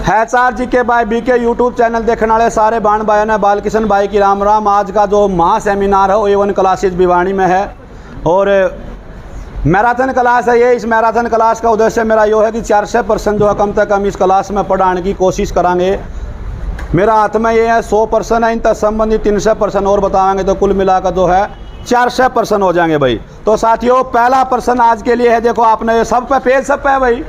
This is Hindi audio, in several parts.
HR जी के भाई BK यूट्यूब चैनल देखने वाले सारे बाण भाई ने बालकिशन भाई की राम राम। आज का जो महा सेमिनार है वो A1 क्लासेज भिवानी में है और मैराथन क्लास है ये। इस मैराथन क्लास का उद्देश्य मेरा यो है कि 400% जो है कम से कम इस क्लास में पढ़ाने की कोशिश करांगे। मेरा हाथ में ये है 100% है, इन तक संबंधित 300% और बताएंगे तो कुल मिलाकर जो है 400% हो जाएंगे भाई। तो साथियों पहला प्रश्न आज के लिए है, देखो आपने सब पे पेज सब पे है भाई,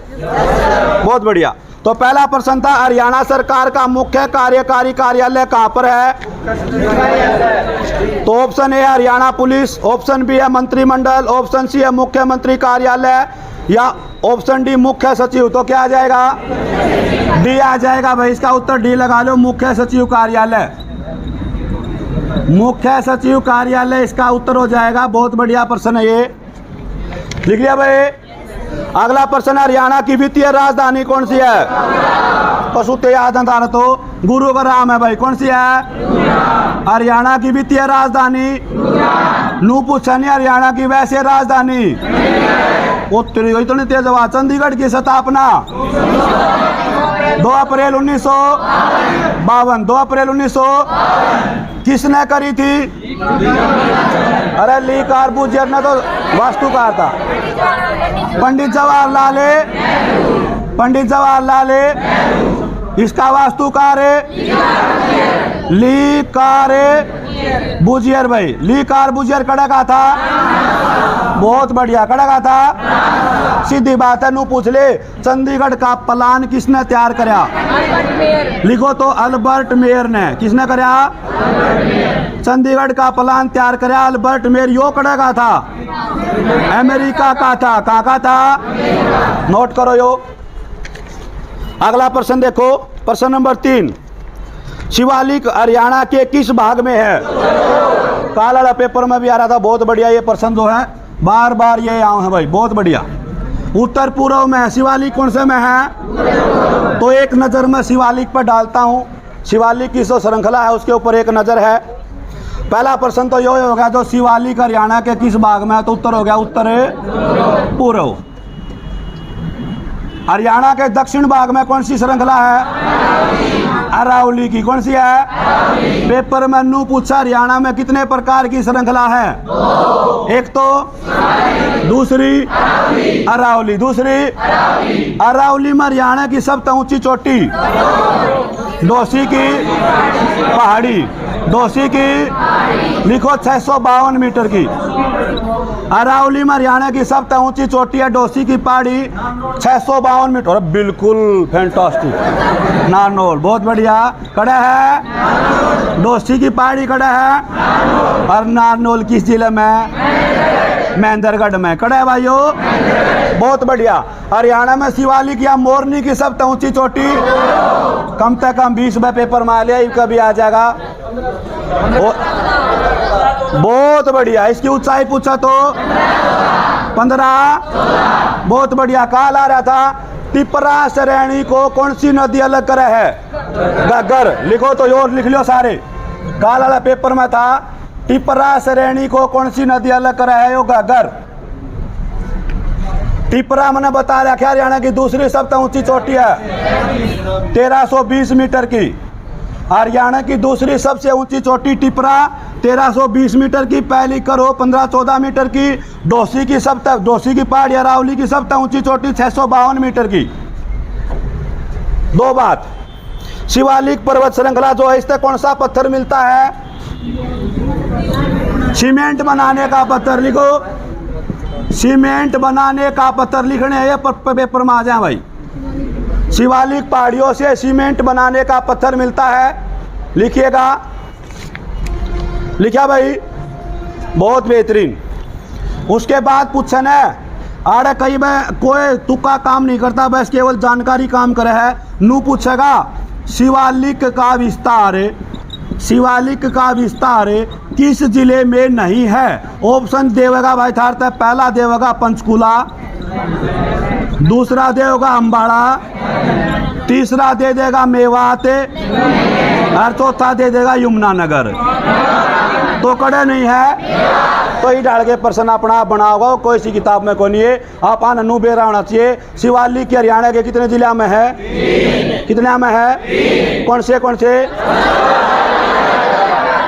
बहुत बढ़िया। तो पहला प्रश्न था हरियाणा सरकार का मुख्य कार्यकारी कार्यालय कहाँ पर है? तो option A Haryana police, option B है मंत्रिमंडल, ऑप्शन सी है मुख्यमंत्री कार्यालय या ऑप्शन डी मुख्य सचिव। तो क्या आ जाएगा? डी आ जाएगा भाई। इसका उत्तर डी लगा लो, मुख्य सचिव कार्यालय। मुख्य सचिव कार्यालय इसका उत्तर हो जाएगा। बहुत बढ़िया प्रश्न है ये, लिख लिया भाई। अगला प्रश्न, हरियाणा की वित्तीय राजधानी कौन सी है? पशुते याद तो गुरुग्राम है भाई। कौन सी है? हरियाणा की वित्तीय राजधानी नू पूछा नहीं, हरियाणा की वैसे राजधानी उत्तरी तो नहीं तेज हवा। चंडीगढ़ की स्थापना 2 अप्रैल 1952। 2 अप्रैल 1900 किसने करी थी? अरे ली कार्बूजियर ने तो वास्तुकार था। पंडित जवाहरलाल इसका वास्तुकार है ली कार्बूजियर भाई। ली कार्बूजियर कड़ा का था? बहुत बढ़िया, कड़ा का था। सीधी बात है, नू पूछ ले चंडीगढ़ का प्लान किसने तैयार कराया? लिखो तो अल्बर्ट मेयर ने। किसने कराया? चंडीगढ़ का प्लान तैयार कराया अल्बर्ट मेयर। यो कड़ा का था? अमेरिका का था। कहाँ का था? नोट करो यो। अगला प्रश्न देखो, प्रश्न नंबर 3, शिवालिक हरियाणा के किस भाग में है? काला पेपर में भी आ रहा था। बहुत बढ़िया, ये प्रश्न जो है बार बार ये आए हैं भाई, बहुत बढ़िया। उत्तर पूर्व में है। शिवालिक कौन से में है? तो एक नज़र में शिवालिक पर डालता हूँ। शिवालिक की जो श्रृंखला है उसके ऊपर एक नज़र है। पहला प्रश्न तो यो होगा जो शिवालिक हरियाणा के किस भाग में है? तो उत्तर हो गया उत्तर पूर्व। हरियाणा के दक्षिण भाग में कौन सी श्रृंखला है? अरावली की। कौन सी है? पेपर में नू पूछा हरियाणा में कितने प्रकार की श्रृंखला है? एक तो दूसरी अरावली, दूसरी अरावली में हरियाणा की सबसे ऊंची चोटी डोसी की पहाड़ी। डोसी की लिखो 652 मीटर की। अरावली में हरियाणा की सबसे ऊंची चोटी है डोसी की पहाड़ी 652 मीटर। बिल्कुल फैंटास्टिक नारनौल, बहुत बढ़िया। कड़ा है डोसी की पहाड़ी, कड़ा है। और नारनौल किस जिले में? महेंद्रगढ़ में। कड़ा है भाइयों, बहुत बढ़िया। हरियाणा में शिवालिक या मोरनी की सबसे ऊंची चोटी कम से कम 20 में पेपर में आ लिया, कभी आ जाएगा। बहुत बढ़िया। इसकी ऊंचाई पूछा तो 15। बहुत बढ़िया। काल आ रहा था टिपरा श्रेणी को कौन सी नदी अलग करे है? घग्गर। लिखो तो योर लिख लो सारे। काल वाला पेपर में था टिपरा श्रेणी को कौन सी नदी अलग करे है? यो घग्गर। टिपरा मैंने बता रखा हरियाणा की दूसरी सबसे ऊंची चोटी है 1320 मीटर की। हरियाणा की दूसरी सबसे ऊंची चोटी टिपरा 1320 मीटर की। पहली करो 15-14 मीटर की। डोसी की पहाड़ी अरावली की सबसे ऊंची चोटी 652 मीटर की। दो बात, शिवालिक पर्वत श्रृंखला जो है इससे कौन सा पत्थर मिलता है? सीमेंट बनाने का पत्थर। लिखो सीमेंट बनाने का पत्थर लिखने हैं, पेपर में आ जाए भाई। शिवालिक पहाड़ियों से सीमेंट बनाने का पत्थर मिलता है। लिखिएगा, लिखा भाई, बहुत बेहतरीन। उसके बाद पूछना है आड़े कई में कोई तुक्का काम नहीं करता, बस केवल जानकारी काम करे है। नू पूछेगा शिवालिक का विस्तार, शिवालिक का विस्तार किस जिले में नहीं है? ऑप्शन देवेगा भाई थार्थ। पहला देवेगा पंचकुला, दूसरा देगा अम्बाड़ा, तीसरा दे देगा मेवात और चौथा दे देगा यमुनानगर। तो कड़े नहीं है तो ही डाल के प्रश्न अपना आप बनाओगे, कोई सी किताब में कोई नहीं है। आप आनू बेरा होना चाहिए। शिवालिक के हरियाणा के कितने जिला में है? कितने में है? कौन से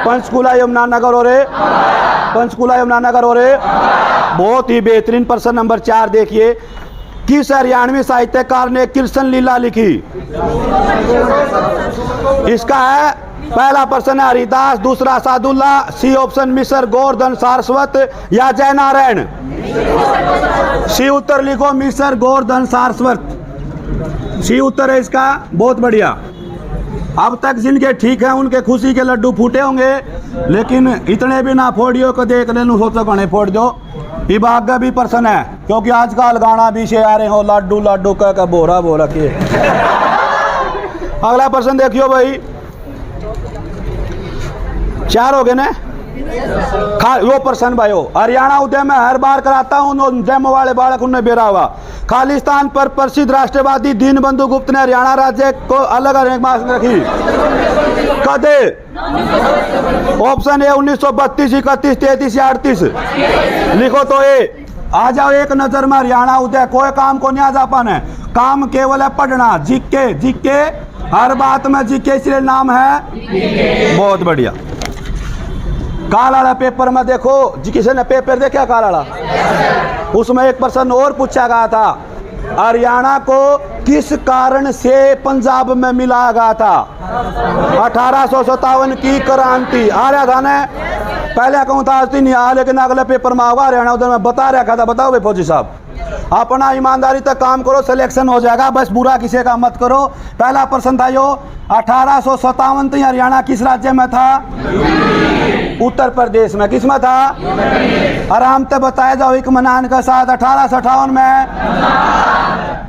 पंचकुला यमुनानगर और पंचकुला यमुनानगर और बहुत ही बेहतरीन। प्रश्न नंबर 4 देखिए, किस हरियाणवी साहित्यकार ने कृष्ण लीला लिखी? इसका है पहला प्रश्न है हरिदास, दूसरा सादुल्ला, सी ऑप्शन मिसर गोवर्धन सारस्वत या जयनारायण। सी उत्तर लिखो, मिसर गोवर्धन सारस्वत। सी उत्तर है इसका। बहुत बढ़िया। अब तक जिनके ठीक है उनके खुशी के लड्डू फूटे होंगे, लेकिन इतने भी ना फोड़ियो को देख लेनु सोचो कने फोड़ दो। ये भाग्य भी प्रश्न है, क्योंकि आजकल गाना भी से आ रहे हो लाडू लाडू का बोरा बोरा के। अगला प्रश्न देखियो भाई, 4 हो गए ना। यो प्रश्न भाई हो, हरियाणा उद्यम में हर बार कराता हूँ डेमो वाले बालक उन्हें बेरा हुआ। खालिस्तान पर प्रसिद्ध राष्ट्रवादी दीनबंधु गुप्त ने हरियाणा राज्य को अलग अलग मांग रखी कदे? ऑप्शन ए 1932, 31, 33 या 38। लिखो तो ए। आ जाओ एक नजर में हरियाणा उदय कोई काम को नहीं आ जा पाने, काम केवल है पढ़ना। जिक्के जिक्के हर बात में जिक्के इसलिए नाम है। बहुत बढ़िया। कालाड़ा पेपर में देखो जी, किसी ने पेपर देखा कालाड़ा? उसमें एक प्रश्न और पूछा गया था, हरियाणा को किस कारण से पंजाब में मिलाया गया था? 1857 की क्रांति। आ रहा था ना, पहले कहूँ था आज नहीं आया, लेकिन अगले पेपर में आगा हरियाणा उधर में बता रखा था। बताओ भाई फौजी साहब, अपना ईमानदारी तक काम करो, सिलेक्शन हो जाएगा, बस बुरा किसी का मत करो। पहला प्रश्न था यो 1857 हरियाणा किस राज्य में था? उत्तर प्रदेश में। किस में था? आराम से बताया जाओ इत्मीनान के साथ। 1858 में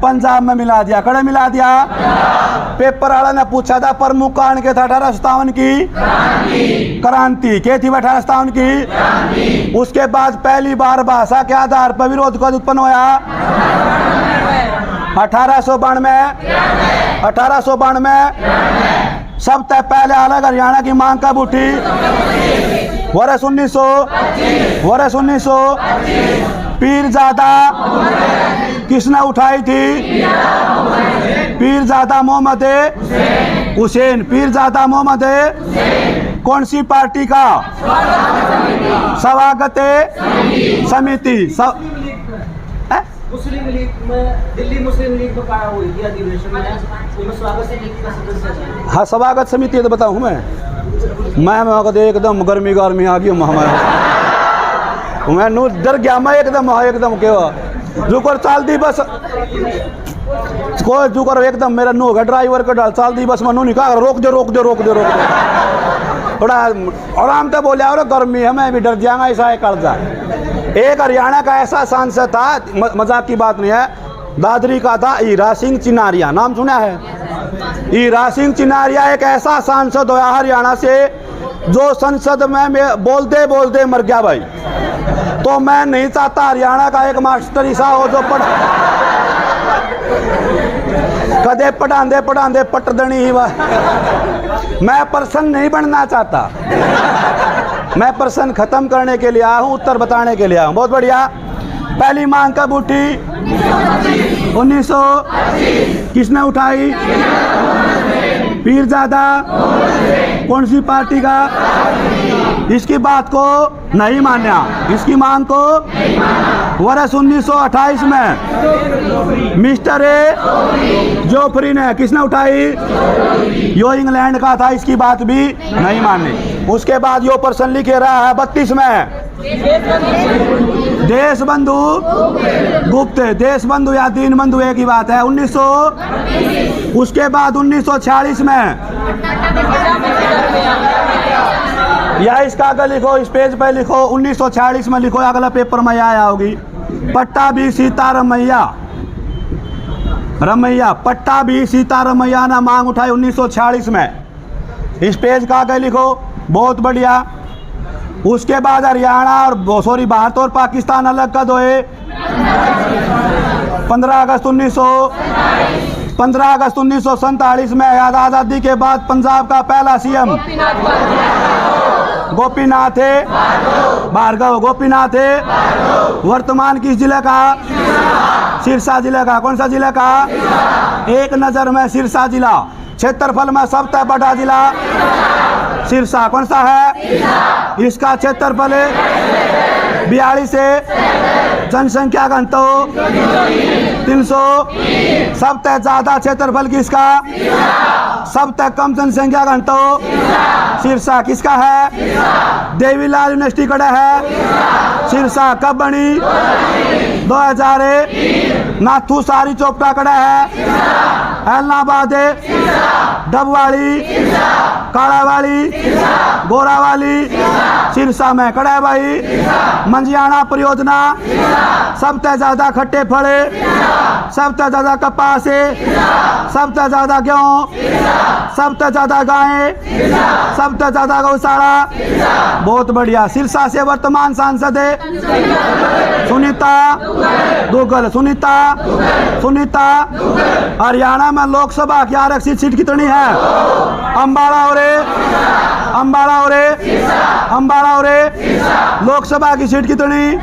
पंजाब में मिला दिया। कड़े मिला दिया। पेपर वाला ने पूछा था प्रमुख कारण क्या था? 1857 की क्रांति। क्या थी 1857 की? उसके बाद पहली बार भाषा के आधार पर विरोध कब उत्पन्न हुआ? 1892 में। सबसे पहले अलग हरियाणा की मांग कब उठी? वर्ष 1900। पीरजादा किसने उठाई थी? पीरजादा मोहम्मद हुसैन। पीरजादा मोहम्मद कौन सी पार्टी का? स्वागत समिति। मुस्लिम लीग में, दिल्ली मुस्लिम लीग में पाया हुई थी अधिवेशन में, उसमें स्वागत समिति का सदस्य था। हाँ, स्वागत समिति तो बताऊँ मैं एकदम गर्मी आ गई मैं नू डर गया मैं एकदम के जुकर चाल दी बस कोई जुकर एकदम मेरा नू होगा ड्राइवर का डाल चाल दी बस मनु निकाल रोक दे थोड़ा आराम से बोले और गर्मी है मैं भी डर जाऊंगा ऐसा कर जा। एक हरियाणा का ऐसा सांसद था, मजाक की बात नहीं है, दादरी का था, हीरा सिंह चिनारिया। नाम सुना है? हीरा सिंह चिनारिया एक ऐसा सांसद हुआ हरियाणा से जो संसद में बोलते बोलते मर गया भाई। तो मैं नहीं चाहता हरियाणा का एक मास्टर ऐसा हो जो कदे पढ़ांदे पटदनी ही मैं पर्सन नहीं बनना चाहता, मैं प्रश्न खत्म करने के लिए आया हूँ, उत्तर बताने के लिए आया हूँ। बहुत बढ़िया। पहली मांग कब उठी? 1900। किसने उठाई? पीरजादा कौन सी पार्टी का? इसकी बात को नहीं माना, इसकी मांग को वर्ष 1928 में मिस्टर जोफरी ने किसने उठाई? यो इंग्लैंड का था, इसकी बात भी नहीं मानी। उसके बाद यो प्रश्न लिखे रहा है 32 में देश बंधु गुप्त, देश बंधु या दीन बंधु एक ही बात है। 1900। उसके बाद 1946 में या इसका आगे लिखो, इस पेज पे लिखो 1946 में लिखो, अगला पेपर में आया होगी। पट्टा भी सीता रमैया पट्टा भी सीता रमैया ने मांग उठाई 1946 में। इस पेज का आगे लिखो। बहुत बढ़िया। उसके बाद हरियाणा और भारत और पाकिस्तान अलग कब हुए? 15 अगस्त 1947 में। आज़ादी के बाद पंजाब का पहला सीएम गोपीनाथ भार्गव। गोपीनाथ वर्तमान किस जिले का? सिरसा जिले का। कौन सा जिले का? एक नजर में सिरसा जिला। क्षेत्रफल में सबसे बड़ा जिला सिरसा। कौन सा है? इसका क्षेत्रफल 42 है। जनसंख्या घनत्व 300। सबसे ज्यादा क्षेत्रफल किसका? सबसे कम जनसंख्या घनत्व सिरसा। किसका है? देवीलाल यूनिवर्सिटी कड़ा है सिरसा। कब बनी? 2001। नाथू सारी चोपड़ा कड़ा है एलनाबाद, डबवाड़ी, काड़ावाड़ी, गोरावाली सिरसा में कड़ा है भाई। मंजियाना परियोजना सबसे ज्यादा खट्टे फड़े, सबसे ज्यादा कपास, सबसे ज्यादा गेहूं, सबसे ज्यादा गायें, सबसे ज्यादा गौशाला। बहुत बढ़िया। सिरसा से वर्तमान सांसद है सुनीता दुग्गल। सुनीता हरियाणा में लोकसभा की आरक्षित सीट कितनी है? अम्बाला और लोकसभा की सीट कितनी?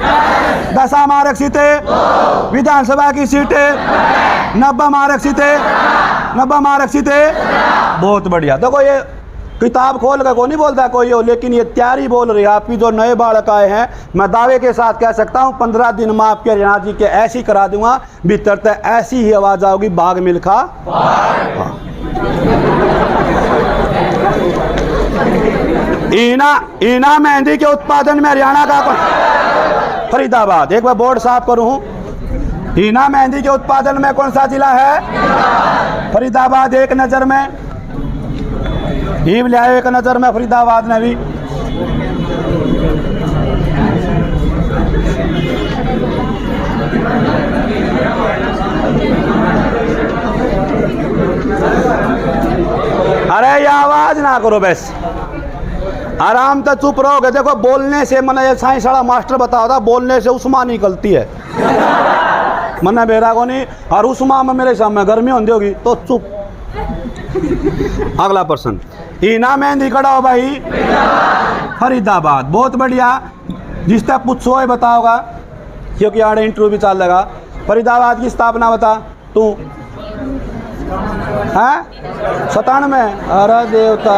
10 आरक्षित है। विधानसभा की सीट 90 आरक्षित है। बहुत बढ़िया। देखो ये किताब खोल कर को नहीं बोलता कोई हो, लेकिन ये तैयारी बोल रही है। आपकी जो नए बालक आए हैं, मैं दावे के साथ कह सकता हूँ 15 दिन में आपके हरियाणा जी के ऐसी करा दूंगा, भीतर तक ऐसी ही आवाज आओगी, बाघ मिल्खा। ईना मेहंदी के उत्पादन में हरियाणा का फरीदाबाद। एक बार बोर्ड साफ करूं। ईना मेहंदी के उत्पादन में कौन सा जिला है? फरीदाबाद। एक नजर में ईव ले आए, एक नजर में फरीदाबाद में भी। अरे ये आवाज ना करो, बस आराम से चुप रहोगे। देखो बोलने से मैंने ये साइंस वाला मास्टर बताया था, बोलने से उष्मा निकलती है मैंने बेरा को नहीं, और उष्मा में मेरे सामने गर्मी होती होगी तो चुप। अगला प्रश्न। ईना मेहंदी कड़ा हो भाई फरीदाबाद। बहुत बढ़िया। जिससे पूछो है बताओगा, क्योंकि आड़े इंटरव्यू भी चल लगा। फरीदाबाद की स्थापना बता तू है? 97 में। अरे देवता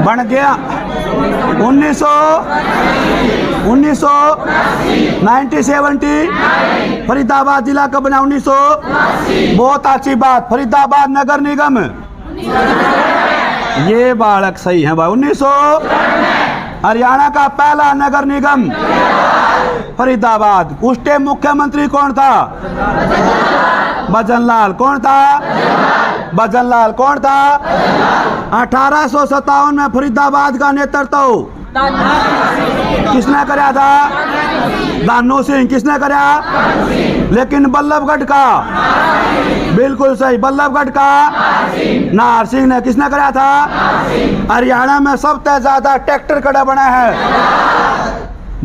बन गया 1970 फरीदाबाद जिला कब बना? 1900। बहुत अच्छी बात। फरीदाबाद नगर निगम, ये बालक सही है भाई। 1900। हरियाणा का पहला नगर निगम फरीदाबाद। उस टाइम मुख्यमंत्री कौन था? भजनलाल। कौन था? भजनलाल। कौन था? 1857 में फरीदाबाद का नेतृत्व किसने कराया था? दानू सिंह। किसने कराया? लेकिन बल्लभगढ़ का, बिल्कुल सही, बल्लभगढ़ का नाहर सिंह ने। किसने कराया था? हरियाणा में सबसे ज्यादा ट्रैक्टर कड़ा बना है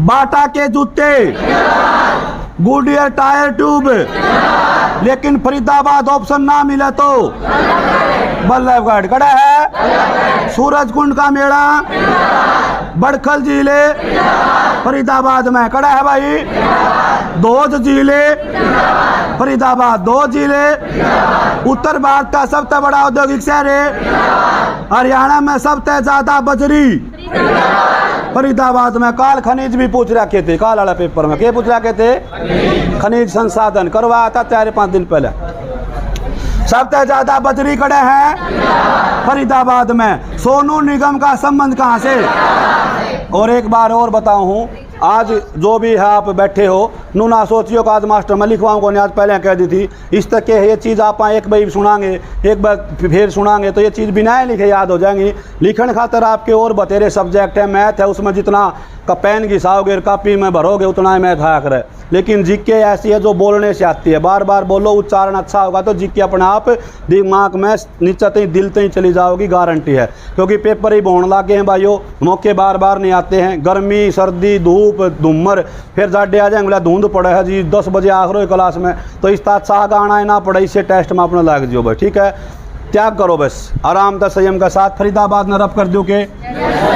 बाटा के जूते, गुडियर टायर ट्यूब। लेकिन फरीदाबाद ऑप्शन ना मिले तो बल्लभगढ़ कड़ा है। सूरजकुंड का मेला बड़खल जिले फरीदाबाद में कड़ा है भाई। दोज जिले फरीदाबाद, 2 जिले। उत्तर भारत का सबसे बड़ा औद्योगिक शहर है। हरियाणा में सबसे ज्यादा बजरी फरीदाबाद में। काल खनिज भी पूछ रखे थे, काल वाला पेपर में क्या पूछ रखे थे? खनिज संसाधन करवाया था 4-5 दिन पहले। सबसे ज्यादा बजरी कड़े हैं फरीदाबाद में। सोनू निगम का संबंध कहां से? और एक बार और बताऊं हूं, आज जो भी है आप बैठे हो, नू ना सोचियो का आज मास्टर मैं लिखवाऊँ को नहीं, आज पहले कह दी थी। इस तक के ये चीज़ आप एक बार सुनाएंगे, एक बार फिर सुनाएंगे तो ये चीज़ बिना लिखे याद हो जाएंगी। लिखण खातर आपके और बतेरे सब्जेक्ट है। मैथ है, उसमें जितना का पेन घिसाओगे कापी में भरोगे उतना ही मैथ आया करे। लेकिन जीके ऐसी है जो बोलने से आती है। बार बार बोलो, उच्चारण अच्छा होगा तो जीके अपने आप दिमाग में नीचे तक दिल तक चली जाओगी, गारंटी है। क्योंकि पेपर ही बोन लागे हैं भाइयों, मौके बार बार नहीं आते हैं। गर्मी, सर्दी, धूप, धूमर, फिर जाडे आ जाएंगे, बोला धुंध पड़े है जी 10 बजे आखिर क्लास में, तो इस तरह चाह गाना ना पड़े, इससे टेस्ट में अपना लग जियो भाई। ठीक है, त्याग करो बस आराम का संयम का साथ। फरीदाबाद न रब कर दो के।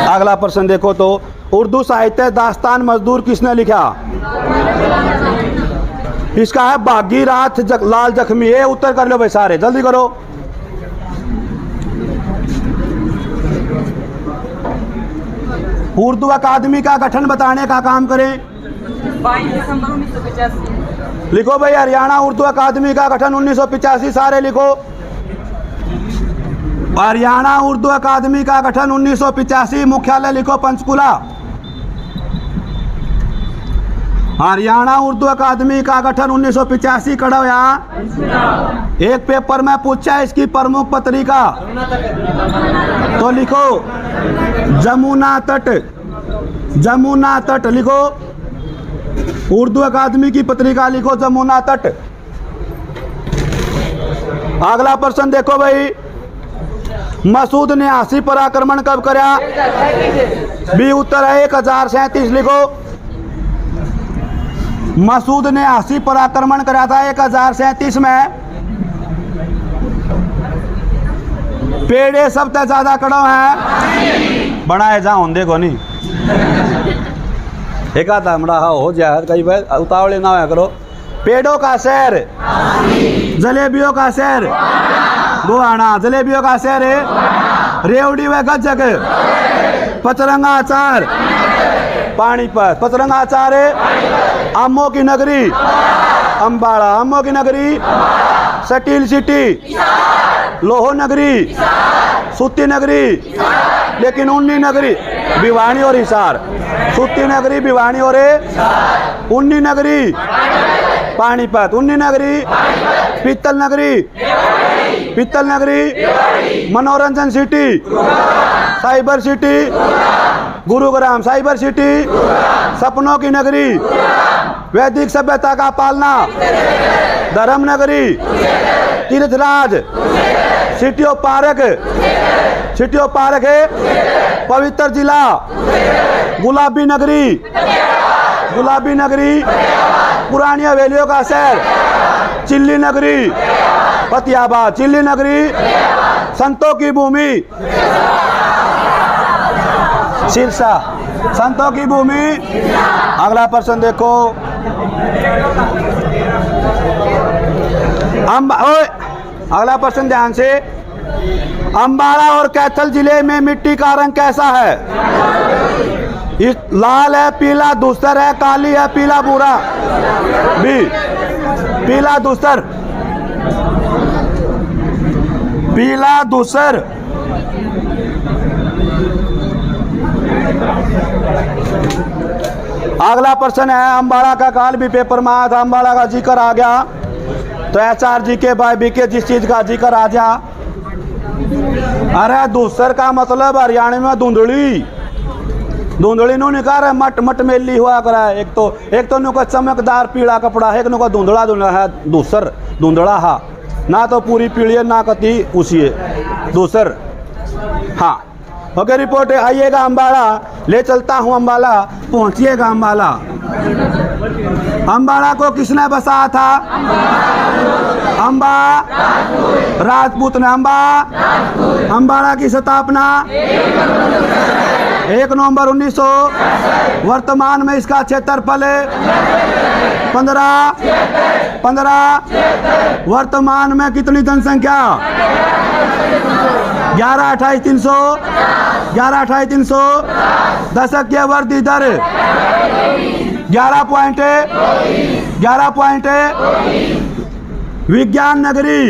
अगला प्रश्न देखो तो उर्दू साहित्य दास्तान मजदूर किसने लिखा? इसका है भागीरथ लाल जख्मी। ये उत्तर कर लो भाई सारे, जल्दी करो। उर्दू अकादमी का गठन बताने का काम करें। 22 दिसंबर 1985। लिखो भाई हरियाणा उर्दू अकादमी का गठन 1985, सारे लिखो। हरियाणा उर्दू अकादमी का गठन 1985, मुख्यालय लिखो पंचकुला। हरियाणा उर्दू अकादमी का गठन 1985, खड़ा हो यहाँ। एक पेपर में पूछा है इसकी प्रमुख पत्रिका, तो लिखो जमुना तट। जमुना तट लिखो। उर्दू अकादमी की पत्रिका लिखो जमुना तट। अगला प्रश्न देखो भाई, मसूद ने 80 पर आक्रमण कब करा? बी उत्तर है 1037, लिखो। मसूद ने 80 पर आक्रमण करा था 1037 में। पेड़े सबसे ज्यादा कड़ो है बनाए जाओ देखो नहीं। एक आधा हमरा हो जाए कई बार उतावले ना होया करो। पेड़ों का शहर, जलेबियों का शहर गोहाना। जलेबियों का शहर है रेवड़ी व गज्जक। पचरंगा अचार पानीपत। पचरंगा अचार है आमों की नगरी अम्बाड़ा। आमों की नगरी स्टील सिटी। लोहो नगरी सूती नगरी, लेकिन उन्नी नगरी भिवानी और हिसार। सूती नगरी भिवानी और उन्नी नगरी पानीपत। उन्नी नगरी पीतल नगरी। पीतल नगरी मनोरंजन city. Cyber city Gurugram. Cyber city सपनों की नगरी। वैदिक सभ्यता का पालना धर्म नगरी। तीर्थराज city of park. City of park है पवित्र जिला। गुलाबी नगरी। गुलाबी नगरी पुरानी हवेलियों का शहर चिल्ली नगरी। फतेहाबाद। चिल्ली नगरी संतों की भूमि सिरसा। संतों की भूमि। अगला प्रश्न देखो, अगला प्रश्न ध्यान से। अम्बाड़ा और कैथल जिले में मिट्टी का रंग कैसा है? इस लाल है, पीला धूसर है, काली है, पीला भूरा। बी पीला धूसर। पीला धूसर। अगला प्रश्न है, अम्बाड़ा का काल भी पेपर में आया था। अम्बाड़ा का जिक्र आ गया तो HRG के बाय बीके जिस चीज का जिक्र आ जा। अरे धूसर का मतलब हरियाणा में धुंधली। धुंधली नु निकाल मट मट मेली हुआ करा है। एक तो नुका चमकदार पीला कपड़ा है, एक नुका धुंधला धुंधला है। धूसर धुंधला हा ना तो पूरी पीली ना कती उसी है धूसर। हाँ ओके रिपोर्ट आइएगा अम्बाड़ा। ले चलता हूँ अम्बाड़ा, पहुँचिएगा अम्बाड़ा। अम्बाड़ा को किसने बसाया था? अम्बा राजपूत ने। अम्बाड़ा की स्थापना 1 नवंबर 1900। वर्तमान में इसका क्षेत्रफल 15। वर्तमान में कितनी जनसंख्या? 11,28,300। 11,28,300। दशक के वृद्धि दर 11 पॉइंट। विज्ञान नगरी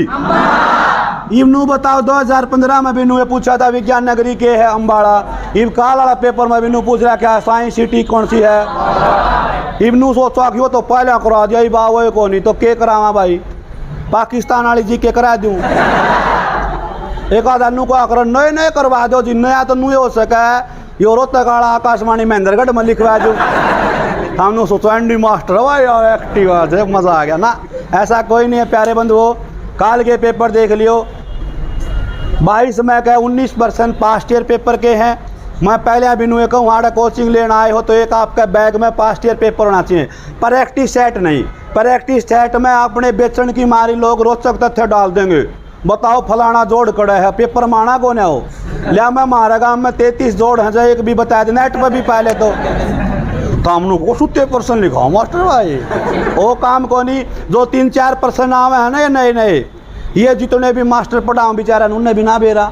इवनू बताओ। 2015 में भी नुए पूछा था विज्ञान नगरी के है अम्बाड़ा। इव काल वाला पेपर में भी नु पूछ रहा क्या साइंस सिटी कौन सी है। इवनू सोचा कि वो तो पहले करा दिया बा वो को नहीं तो के करावा भाई। पाकिस्तान वाली जी के करा दूं। एक आधा नु को आकर नए करवा दो जी। नया तो नुए हो सका यो रोहतक वाला आकाशवाणी महेंद्रगढ़ में लिखवा दो। हमने सोचा एंडी मास्टर हुआ यार एक्टिव है, मजा आ गया ना। ऐसा कोई नहीं है प्यारे बंधुओं। काल के पेपर देख लियो। 22 में क्या 19% पास्ट ईयर पेपर के हैं। मैं पहले अभी नुए कहूँ वहाँ कोचिंग लेना आए हो तो एक आपका बैग में पास्ट ईयर पेपर होना चाहिए। प्रैक्टिस सेट नहीं। प्रैक्टिस सेट में अपने बेचन की मारी लोग रोचक तथ्य डाल देंगे। बताओ फलाना जोड़ कड़ा है, पेपर माना कौन है हो लिया। मैं हमारे गाँव में 33 जोड़ हैं, जो एक भी बता दे नेट पर भी पहले तो कामनू को 70% लिखाओ मास्टर भाई। वो काम को नहीं जो 3-4% आवे है ना ये नए नए, ये जितने भी मास्टर पढ़ाओ बेचारा उन्हें भी ना बेरा।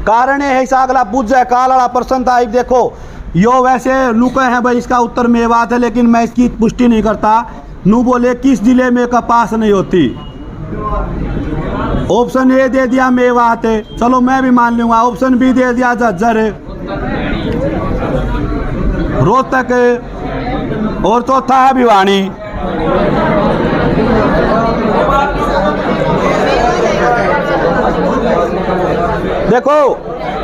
कारण है ऐसा अगला पूछ जाए काल वाला प्रश्न था। देखो यो वैसे लुके हैं भाई, इसका उत्तर मेवात है, लेकिन मैं इसकी पुष्टि नहीं करता। नू बोले किस जिले में कपास नहीं होती, ऑप्शन ए दे दिया मेवात है, चलो मैं भी मान लूंगा। ऑप्शन बी दे दिया झज्जर है, रोहतक है, और चौथा है भिवानी। देखो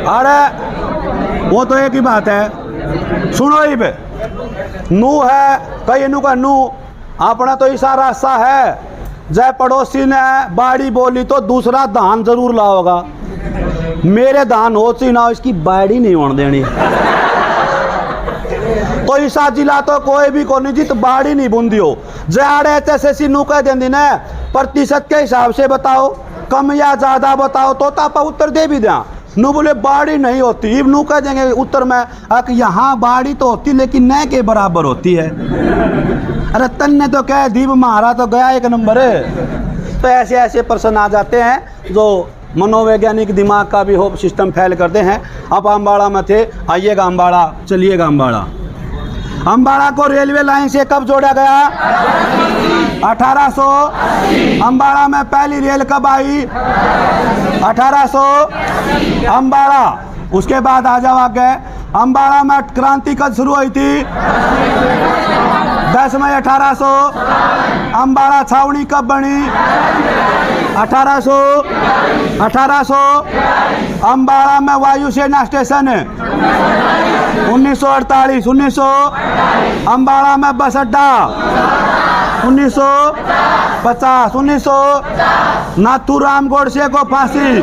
अरे वो तो एक ही बात है, सुनो ही बे नू है कई नू का नू अपना तो इशारा सा है। जय पड़ोसी ने बाड़ी बोली तो दूसरा धान जरूर लाओगा, मेरे धान हो सी ना इसकी बाड़ी नहीं होने देनी। तो ईसा जिला तो कोई भी को नहीं जित बाड़ी नहीं बूंदी हो। जय एचएसएससी नू कह देंदी ने प्रतिशत के हिसाब से बताओ, कम या ज्यादा बताओ, तो तापा उत्तर दे भी दिया। नू बोले बाड़ी नहीं होती, इब नू कह देंगे उत्तर में यहाँ बाड़ी तो होती लेकिन न के बराबर होती है। अरे तन ने तो कह दीप महारा तो गया एक नंबर है। तो ऐसे ऐसे प्रश्न आ जाते हैं जो मनोवैज्ञानिक दिमाग का भी होप सिस्टम फेल करते हैं। अब अम्बाड़ा में थे, आइएगा अम्बाड़ा, चलिएगा अम्बाड़ा। अम्बाड़ा को रेलवे लाइन से कब जोड़ा गया? 1800। अम्बाड़ा में पहली रेल कब आई? 1800। अम्बाड़ा उसके बाद आ जाओ आगे। अम्बाड़ा में क्रांति कब शुरू हुई थी? 10 मई 1800। अम्बाड़ा छावनी कब बनी? 1800। 1800। अम्बाड़ा में वायुसेना स्टेशन 1948। 1900। अम्बाड़ा में बस अड्डा 1950। 1900। नाथूराम गोडसे को फांसी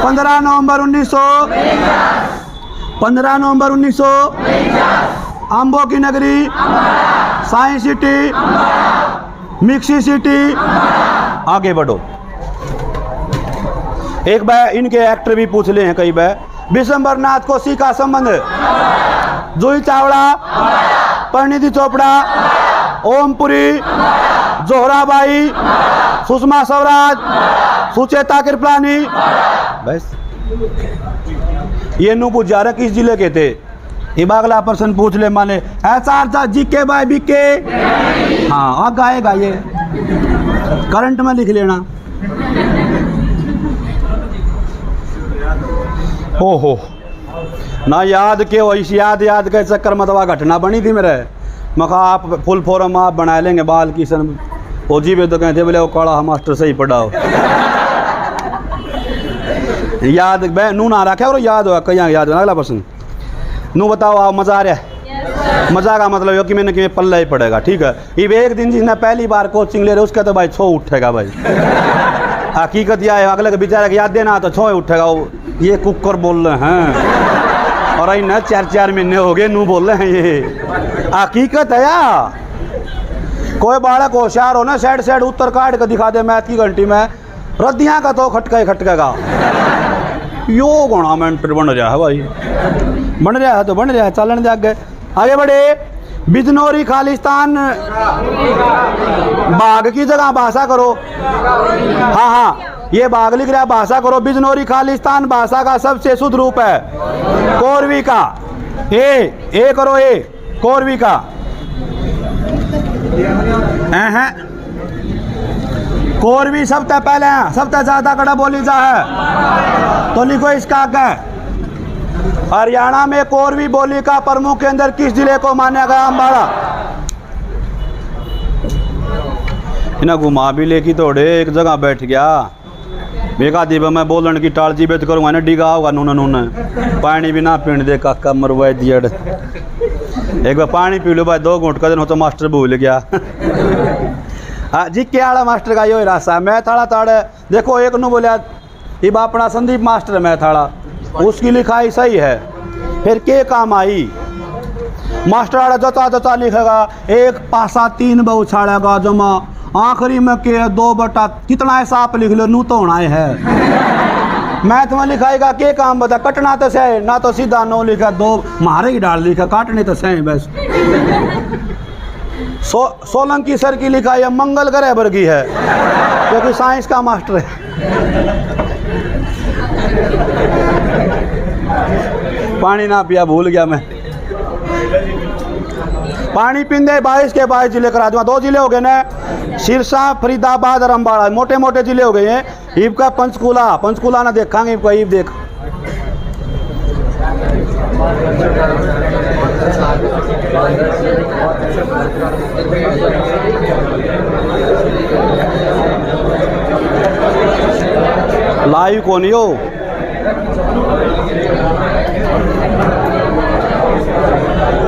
15 नवंबर 1900। 15 नवंबर 1900। आंबों की नगरी, साइंस सिटी, मिक्सी सिटी। आगे बढ़ो। एक बार इनके एक्टर भी पूछ ले हैं कई बार। विशंबर नाथ कोशी का संबंध? जूही चावड़ा, परिणीति चोपड़ा, ओमपुरी, जोहराबाई, सुषमा स्वराज, सुचेता कृपलानी। बस ये नू पूछ जा रहे किस जिले के थे। ये अगला प्रश्न पूछ ले माने ऐसा जी के बाय बी के। हाँ आग आएगा ये करंट में लिख लेना। ओहो ना याद के हो, इस याद के चक्कर में दवा घटना बनी थी मेरे। मखा आप फुल फॉर्म आप बना लेंगे बाल किशन फौजी में तो कहते बोले वो काला मास्टर सही पढ़ाओ। याद बे नू ना रखे और याद हो कहीं याद हो। अगला प्रश्न नू बताओ आप मजा आ रहा है? मजा का मतलब है कि मैंने कि पल्ला ही पड़ेगा। ठीक है ये एक दिन जिसने पहली बार कोचिंग ले रहे उसका तो भाई 6 उठेगा भाई। हकीकत यह है अगले के बेचारे की याद देना तो 6 उठेगा। ये कुकर बोल रहे हैं और ना 4-4 महीने हो गए नू बोल रहे हैं। ये हकीकत है या कोई बालक होशियार हो ना साइड उत्तर काट कर दिखा दे मैथ की घंटी में रद्दियाँ का तो खटकेगा। यो गुणा मेंटर बन रहा है भाई, बन रहा है तो बन रहा है। चलन दे आगे बढ़े। बिजनौरी खालिस्तान बाघ की जगह भाषा करो। हाँ ये बाघ लिख रहा है, भाषा करो। बिजनौरी खालिस्तान भाषा का सबसे शुद्ध रूप है कोरवी का। ए करो ए कोरवी का। कोरवी सबसे पहले सबसे ज्यादा कड़ा बोली जा है तो लिखो इसका आगे। हरियाणा में कोरवी बोली का प्रमुख केंद्र किस जिले को माना गया? अम्बाड़ा। इन्हें घुमा भी लेकी तोड़े एक जगह बैठ गया। बेका दीब मैं बोलन की टालजी बेत करूँगा ना डिगा होगा नून पानी भी ना पीने दे काका मरवाए दिया। एक बार पानी पी लो भाई 2 घूंट का दिन हो तो मास्टर भूल गया। हाँ जी क्या आड़ा मास्टर का यो रास्ता मैं थाड़ा ताड़े देखो एक नू बोलिया ये अपना संदीप मास्टर मैं थाड़ा उसकी लिखाई सही है फिर के काम आई। मास्टर आड़ा जता लिखेगा 1 पासा 3 बहु छाड़ेगा जमा आखिरी में के 2 बटा कितना है साफ लिख लो, नू तो होना है। मैथ में लिखाएगा के काम बता, कटना तो सही ना, तो सीधा 9 लिखा, 2 मारे ही डाल लिखा, काटने तो सही बस। सोलंकी सर की लिखा है मंगल ग्रह वर्गी है, क्योंकि साइंस का मास्टर है। पानी ना पिया, भूल गया मैं। पानी पींदे 22 के 22 जिले करा दूंगा। 2 जिले हो गए ना, सिरसा, फरीदाबाद और अम्बाड़ा, मोटे मोटे जिले हो गए हैं। ईब का पंचकूला ना देखांगे, ईब का ईब देख। लाइव कौन हो?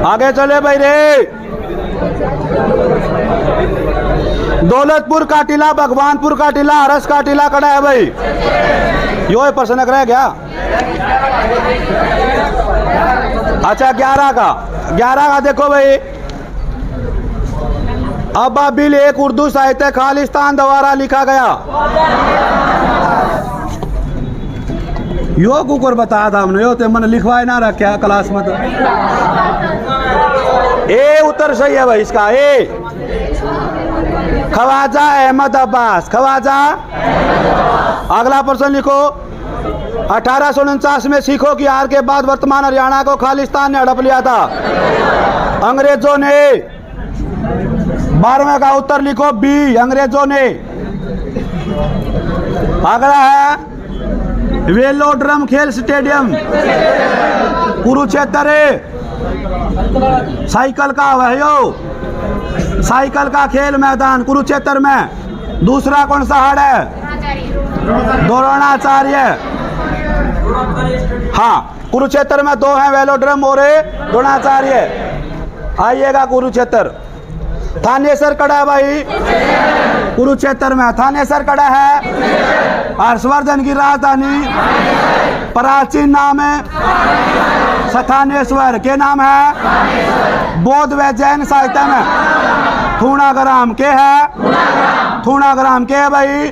आगे चले भाई रे। दौलतपुर का टीला, भगवानपुर का टीला, हरस का टीला कड़ा है भाई। यो प्रश्न रह गया। अच्छा 11 का देखो भाई। अबाबिल एक उर्दू साहित्य खालिस्तान द्वारा लिखा गया। यो कुकर बताया था हमने, यो तो मैंने लिखवाए ना रखा क्लास में। तो ए उत्तर सही है भाई इसका। ए ख्वाजा अहमद अब्बास, ख्वाजा। अगला प्रश्न लिखो। 1849 में सिखों की हार के बाद वर्तमान हरियाणा को खालिस्तान ने हड़प लिया था। अंग्रेजों ने। 12वें का उत्तर लिखो बी, अंग्रेजों ने। अगला है वेलोड्रम खेल स्टेडियम कुरुक्षेत्र। साइकिल का है यो, साइकिल का खेल मैदान कुरुक्षेत्र में। दूसरा कौन सा हाड़ है? द्रोणाचार्य। हाँ, कुरुक्षेत्र में 2 हैं, वेलोड्रम और द्रोणाचार्य। आइएगा कुरुक्षेत्र। थानेसर कड़ा है भाई, कुरुक्षेत्र में थानेसर कड़ा है। हर्षवर्धन की राजधानी, प्राचीन नाम है स्थानेश्वर। के नाम है? बौद्ध व जैन साहित्य में थूणाग्राम के है, थूणाग्राम के है भाई।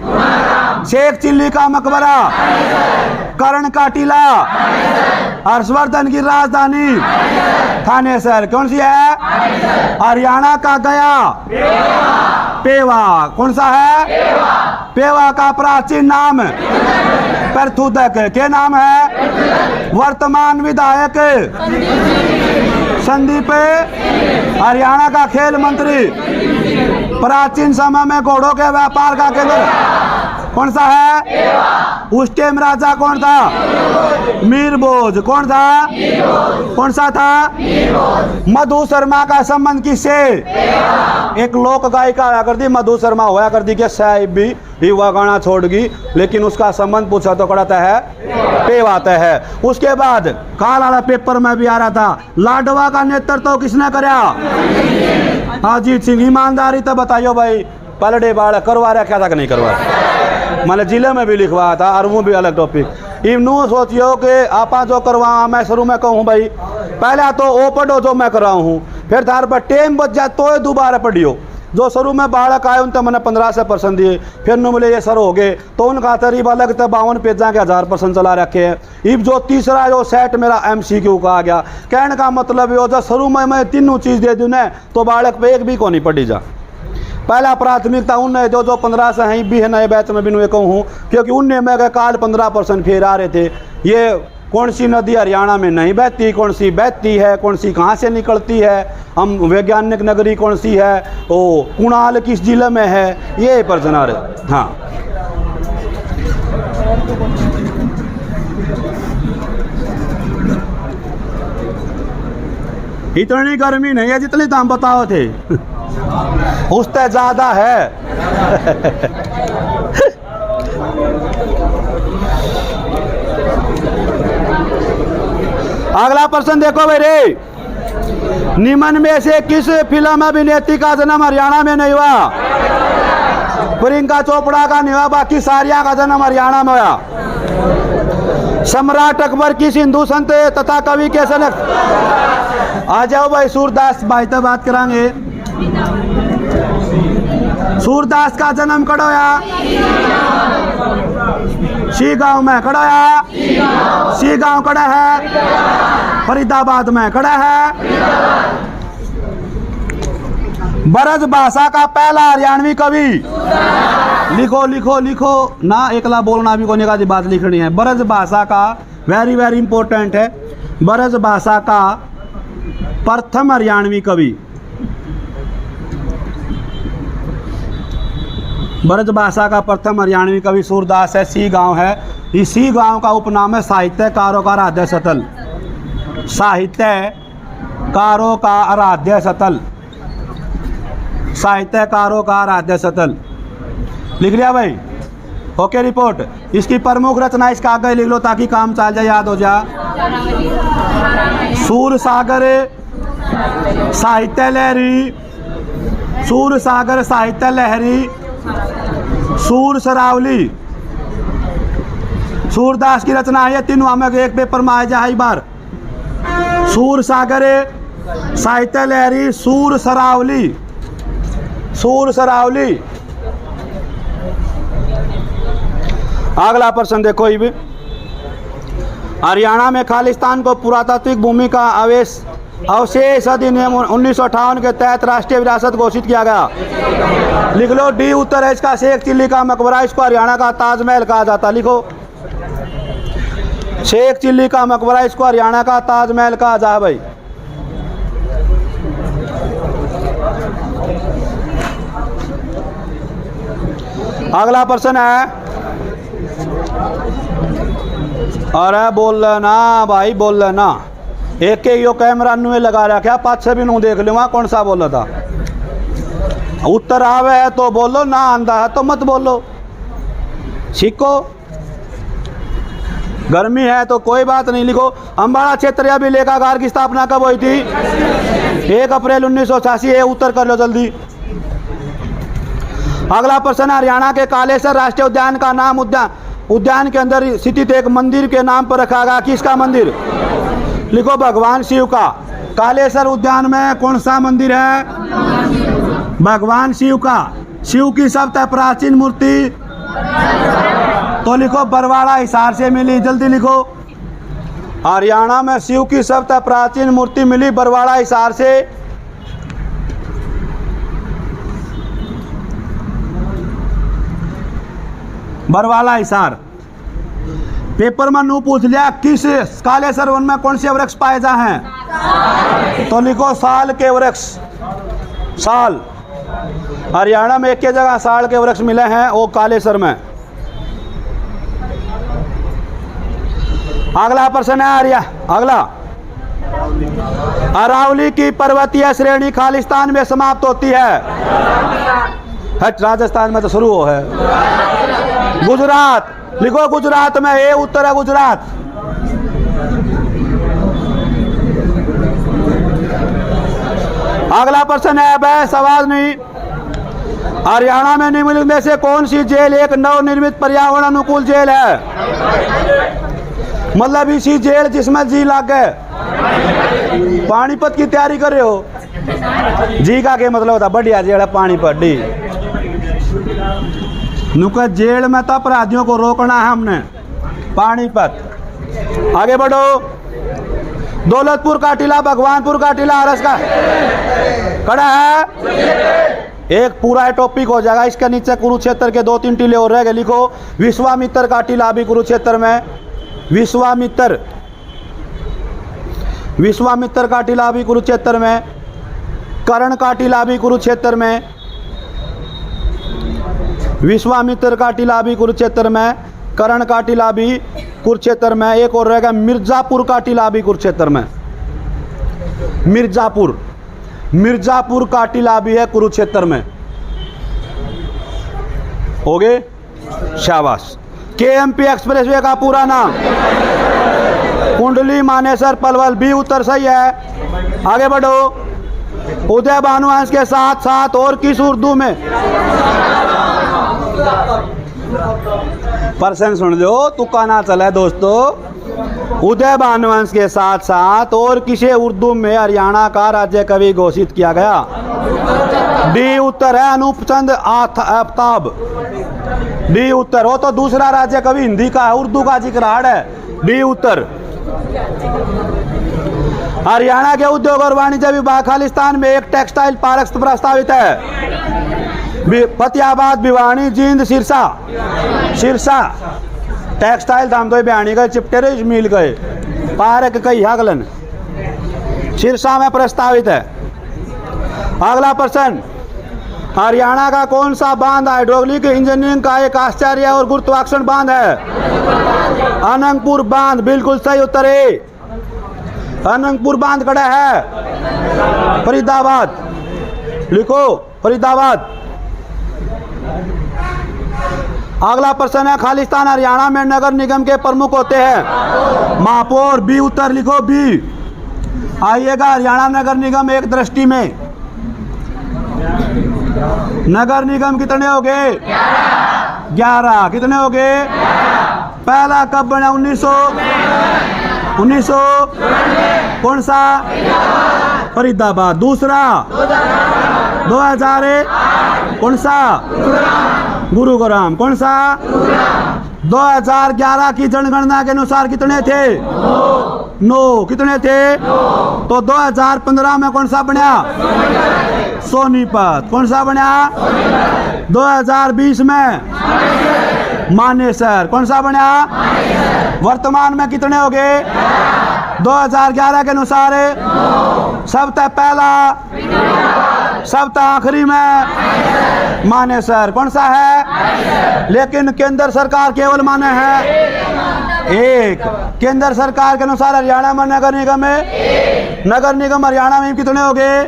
शेख चिल्ली का मकबरा, कर्ण का टीला, हर्षवर्धन की राजधानी थानेसर। कौन सी है? हरियाणा का गया, पेवा। कौन सा है? पेवा का प्राचीन नाम प्रथुदक। के नाम है? वर्तमान विधायक संदीप। हरियाणा का खेल मंत्री, प्राचीन समय में घोड़ों के व्यापार का केंद्र कौन सा है? उस टाइम राजा कौन था? मीरभोज। कौन था? कौन सा था? मधु शर्मा का संबंध किससे? एक लोक गायिका हुआ करती, मधु शर्मा हुआ करती के साहिब भी वह गाना छोड़ गई, लेकिन उसका संबंध पूछा तो कड़ाता है पेवाता है। उसके बाद काल वाला पेपर में भी आ रहा था, लाडवा का नेतृत्व किसने कराया? अजीत सिंह। ईमानदारी तो बताइयो भाई, पलड़े बाड़ करवा रखा था कि नहीं करवा? मतलब जिले में भी लिखवाया था, और वो भी अलग टॉपिक। इनू सोचियो कि आपा जो करवा, मैं शुरू में कहूँ भाई, पहले तो ओ पढ़ो जो मैं कर रहा हूँ, फिर थार पर टेम बच जाए तो दोबारा पढ़ियो। जो शुरू में बालक आए उनसे मैंने 15% दिए, फिर न बोले ये सर हो गए, तो उनका तरीब अलग था। 52 पेजा के 1000% चला रखे हैं। इब जो तीसरा जो सेट मेरा MCQ का आ गया, कहने का मतलब ये जो शुरू में मैं तीनों चीज़ दे दूँ ना, तो बालक पे एक भी को नहीं पढ़ी जा। पहला प्राथमिकता उनने जो 15 से हैं भी है नए बैच में भी मैं कहूँ, क्योंकि उनने में काल 15% फेर आ रहे थे। ये कौन सी नदी हरियाणा में नहीं बहती, कौन सी बहती है, कौन सी कहाँ से निकलती है, हम वैज्ञानिक नगरी कौन सी है, ओ कुणाल किस जिले में है, ये प्रश्न आ रहे। हाँ, इतनी गर्मी नहीं है जितनी तो हम बताओ थे, उससे ज़्यादा है। अगला प्रश्न देखो भाई रे, निम्न में से किस फिल्म अभिनेत्री का जन्म हरियाणा में नहीं हुआ? प्रियंका चोपड़ा का नहीं हुआ, बाकी सारिया का जन्म हरियाणा में हुआ। सम्राट अकबर किस हिंदू संत तथा कवि के सनक? आ जाओ भाई, सूरदास भाई तक बात करांगे। सूरदास का जन्म कड़ होया? सी गांव में कड़ा है। सी गांव कड़ा है, फरीदाबाद में कड़ा है। ब्रज भाषा का पहला हरियाणवी कवि, लिखो लिखो लिखो ना, एकला बोलना भी कोने का बात लिखनी है। ब्रज भाषा का वेरी वेरी इंपॉर्टेंट है। ब्रज भाषा का प्रथम हरियाणवी कवि, ब्रज भाषा का प्रथम हरियाणवी कवि सूरदास है। सी गांव है। इसी गांव का उपनाम है साहित्यकारों का आराध्य सतल। साहित्यकारों का आराध्य सतल, साहित्यकारों का आराध्य सतल। लिख लिया भाई? Okay report. इसकी प्रमुख रचना इसका आगे लिख लो ताकि काम चल जाए, याद हो जा। सूर सागर साहित्य लहरी, सूर सागर साहित्य लहरी, सूर सरावली। सूरदास की रचना है, तीनों में एक पेपर में आ जाए बार। सूर सागर साहित्य लहरी, सूर सरावली, सूर सरावली। अगला प्रश्न देखो। ये भी हरियाणा में खालिस्तान को पुरातात्विक भूमि का अवशेष अधिनियम 1958 के तहत राष्ट्रीय विरासत घोषित किया गया। लिख लो डी उत्तर है इसका। शेख चिल्ली का मकबरा, इसको हरियाणा का ताजमहल कहा जाता। लिखो शेख चिल्ली का मकबरा, इसको हरियाणा का ताजमहल कहा जाए भाई। अगला प्रश्न है, अरे बोल लेना भाई, बोल लेना। एक यो कैमरा नुए लगा रखा, पाँच छह भी नू देख लूँगा कौन सा बोला था। उत्तर आवे है तो बोलो, ना आंदा है तो मत बोलो। सीखो, गर्मी है तो कोई बात नहीं। लिखो अम्बाड़ा क्षेत्रीय अभिलेखागार की स्थापना कब हुई थी? 1 अप्रैल 1986। ये उत्तर कर लो जल्दी। अगला प्रश्न, हरियाणा के कालेसर राष्ट्रीय उद्यान का नाम उद्यान के अंदर स्थित एक मंदिर के नाम पर रखा गया। किसका मंदिर? लिखो भगवान शिव का। कालेसर उद्यान में कौन सा मंदिर है? भगवान शिव का। शिव की सबसे प्राचीन मूर्ति तो लिखो बरवाड़ा हिसार से मिली। जल्दी लिखो। हरियाणा में शिव की सबसे प्राचीन मूर्ति मिली बरवाड़ा हिसार से। बरवाला हिसार। पेपर में नू पूछ लिया किस कालेसर वन में कौन से वृक्ष पाए जा हैं? तो लिखो साल के वृक्ष। साल, हरियाणा में एक ही जगह साल के वृक्ष मिले हैं, वो कालेसर में। अगला प्रश्न है अगला, अरावली की पर्वतीय श्रेणी खालिस्तान में समाप्त होती है। राजस्थान में तो शुरू हो है। गुजरात। लिखो गुजरात में। ये उत्तर है गुजरात। अगला प्रश्न है बहस आवाज नहीं। हरियाणा में निम्नलिखित में से कौन सी जेल एक नवनिर्मित पर्यावरण अनुकूल जेल है? मतलब इसी जेल जिसमें जी लाग गए। पानीपत की तैयारी कर रहे हो? जी का क्या मतलब होता? बढ़िया जेल है पानीपत। डी नुका जेल में तो अपराधियों को रोकना है हमने। पानीपत। आगे बढ़ो। दौलतपुर का टीला, भगवानपुर का टीला, हरस का कड़ा है। एक पूरा टॉपिक हो जाएगा। इसके नीचे कुरुक्षेत्र के 2-3 टीले और रह गए। लिखो विश्वामित्र का टीला भी कुरुक्षेत्र में। विश्वामित्र का टीला भी कुरुक्षेत्र में। कर्ण का टीला भी कुरुक्षेत्र में। विश्वामित्र का टीला भी कुरुक्षेत्र में। कर्ण का टीला भी कुरुक्षेत्र में। एक और रहेगा मिर्जापुर का टीला भी कुरुक्षेत्र में। मिर्जापुर का टीला भी है कुरुक्षेत्र में। हो गए? शाबाश। केएमपी एक्सप्रेसवे का पूरा नाम? कुंडली मानेसर पलवल। बी उत्तर सही है। आगे बढ़ो। उदय भानुवंश के साथ साथ और किस उर्दू में? प्रश्न सुन लो, तुक्का ना चला है दोस्तों। उदय भानुवंश के साथ साथ और किसे उर्दू में हरियाणा का राज्य कवि घोषित किया गया? डी उत्तर है अनूप चंद आफ्ताब। डी उत्तर। वो तो दूसरा राज्य कवि हिंदी का है, उर्दू का जिक्राड़ है। डी उत्तर। हरियाणा के उद्योग और वाणिज्य विभाग खालिस्तान में एक टेक्सटाइल पार्क प्रस्तावित है। फतेहाबाद, भिवानी, जींद, सिरसा। सिरसा टेक्सटाइल धाम तो बयानी गए, चिपटेरे मिल गए, पार्क कई हगलन सिरसा में प्रस्तावित है। अगला प्रश्न, हरियाणा का कौन सा बांध हाइड्रोलिक इंजीनियरिंग का एक आश्चर्य और गुरुत्वाकर्षण बांध है? अनंगपुर बांध। बिल्कुल सही उत्तर है। अनंगपुर बांध खड़ा है फरीदाबाद। लिखो फरीदाबाद। अगला प्रश्न है, खालिस्तान हरियाणा में नगर निगम के प्रमुख होते हैं? महापौर। बी उत्तर। लिखो बी। आइएगा, हरियाणा नगर निगम एक दृष्टि में नगर निगम कितने हो गए? 11। कितने हो गए? पहला कब बना? 1900 कौन सा? फरीदाबाद। दूसरा 2000 कौन सा? गुरुग्राम। कौन सा? 2011 की जनगणना के अनुसार कितने थे? 9। कितने थे? तो 2015 में कौन सा बना? सोनीपत। कौन सा बना? 2020 में मानेसर। कौन सा बना? वर्तमान में कितने हो गए? 2011 के अनुसार सबसे पहला, सबसे आखिरी में मानेसर। कौन सा है? लेकिन केंद्र सरकार केवल माने है एक। केंद्र सरकार के अनुसार हरियाणा में नगर निगम है। नगर निगम हरियाणा में कितने हो गए?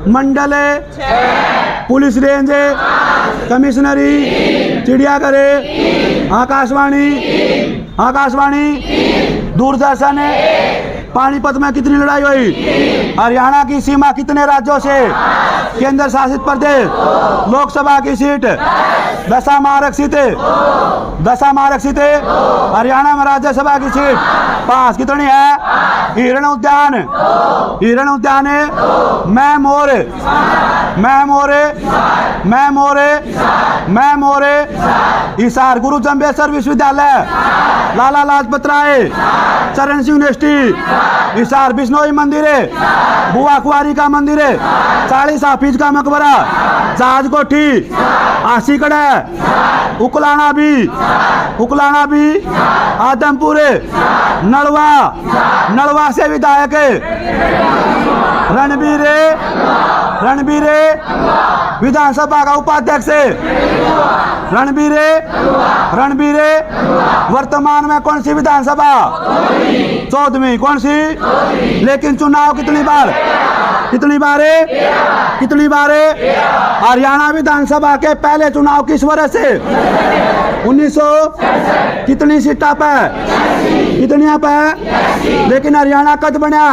मंडल है, पुलिस रेंज है, कमिश्नरी, चिड़ियाघर है, आकाशवाणी, दूरदर्शन है। पानीपत में कितनी लड़ाई हुई? हरियाणा की सीमा कितने राज्यों से? केंद्र शासित प्रदेश। लोकसभा की सीट 10 आरक्षित है। 10 आरक्षित है। हरियाणा में राज्यसभा की सीट 5। कितनी है? हिरण उद्यान। हिरण उद्यान है। मैमोरे हिसार गुरु जम्बेश्वर विश्वविद्यालय। लाला लाजपत राय, चरण सिंह यूनिवर्सिटी, हिसार बिश्नोई मंदिर है, बुआ कुआरी का मंदिर है, 40 हाफिज का मकबरा, जहाज कोठी, आशीकड़ा, उकलाना भी, आदमपुर, नलवा से विधायक रणबीर विधानसभा का उपाध्यक्ष रणबीर वर्तमान में कौन सी विधानसभा? 14वीं। कौन सी? लेकिन चुनाव कितनी बार है? हरियाणा विधानसभा के पहले चुनाव किस वर्ष से? 1900 कितनी सीटा पे? कितनी पे? लेकिन हरियाणा कब बना?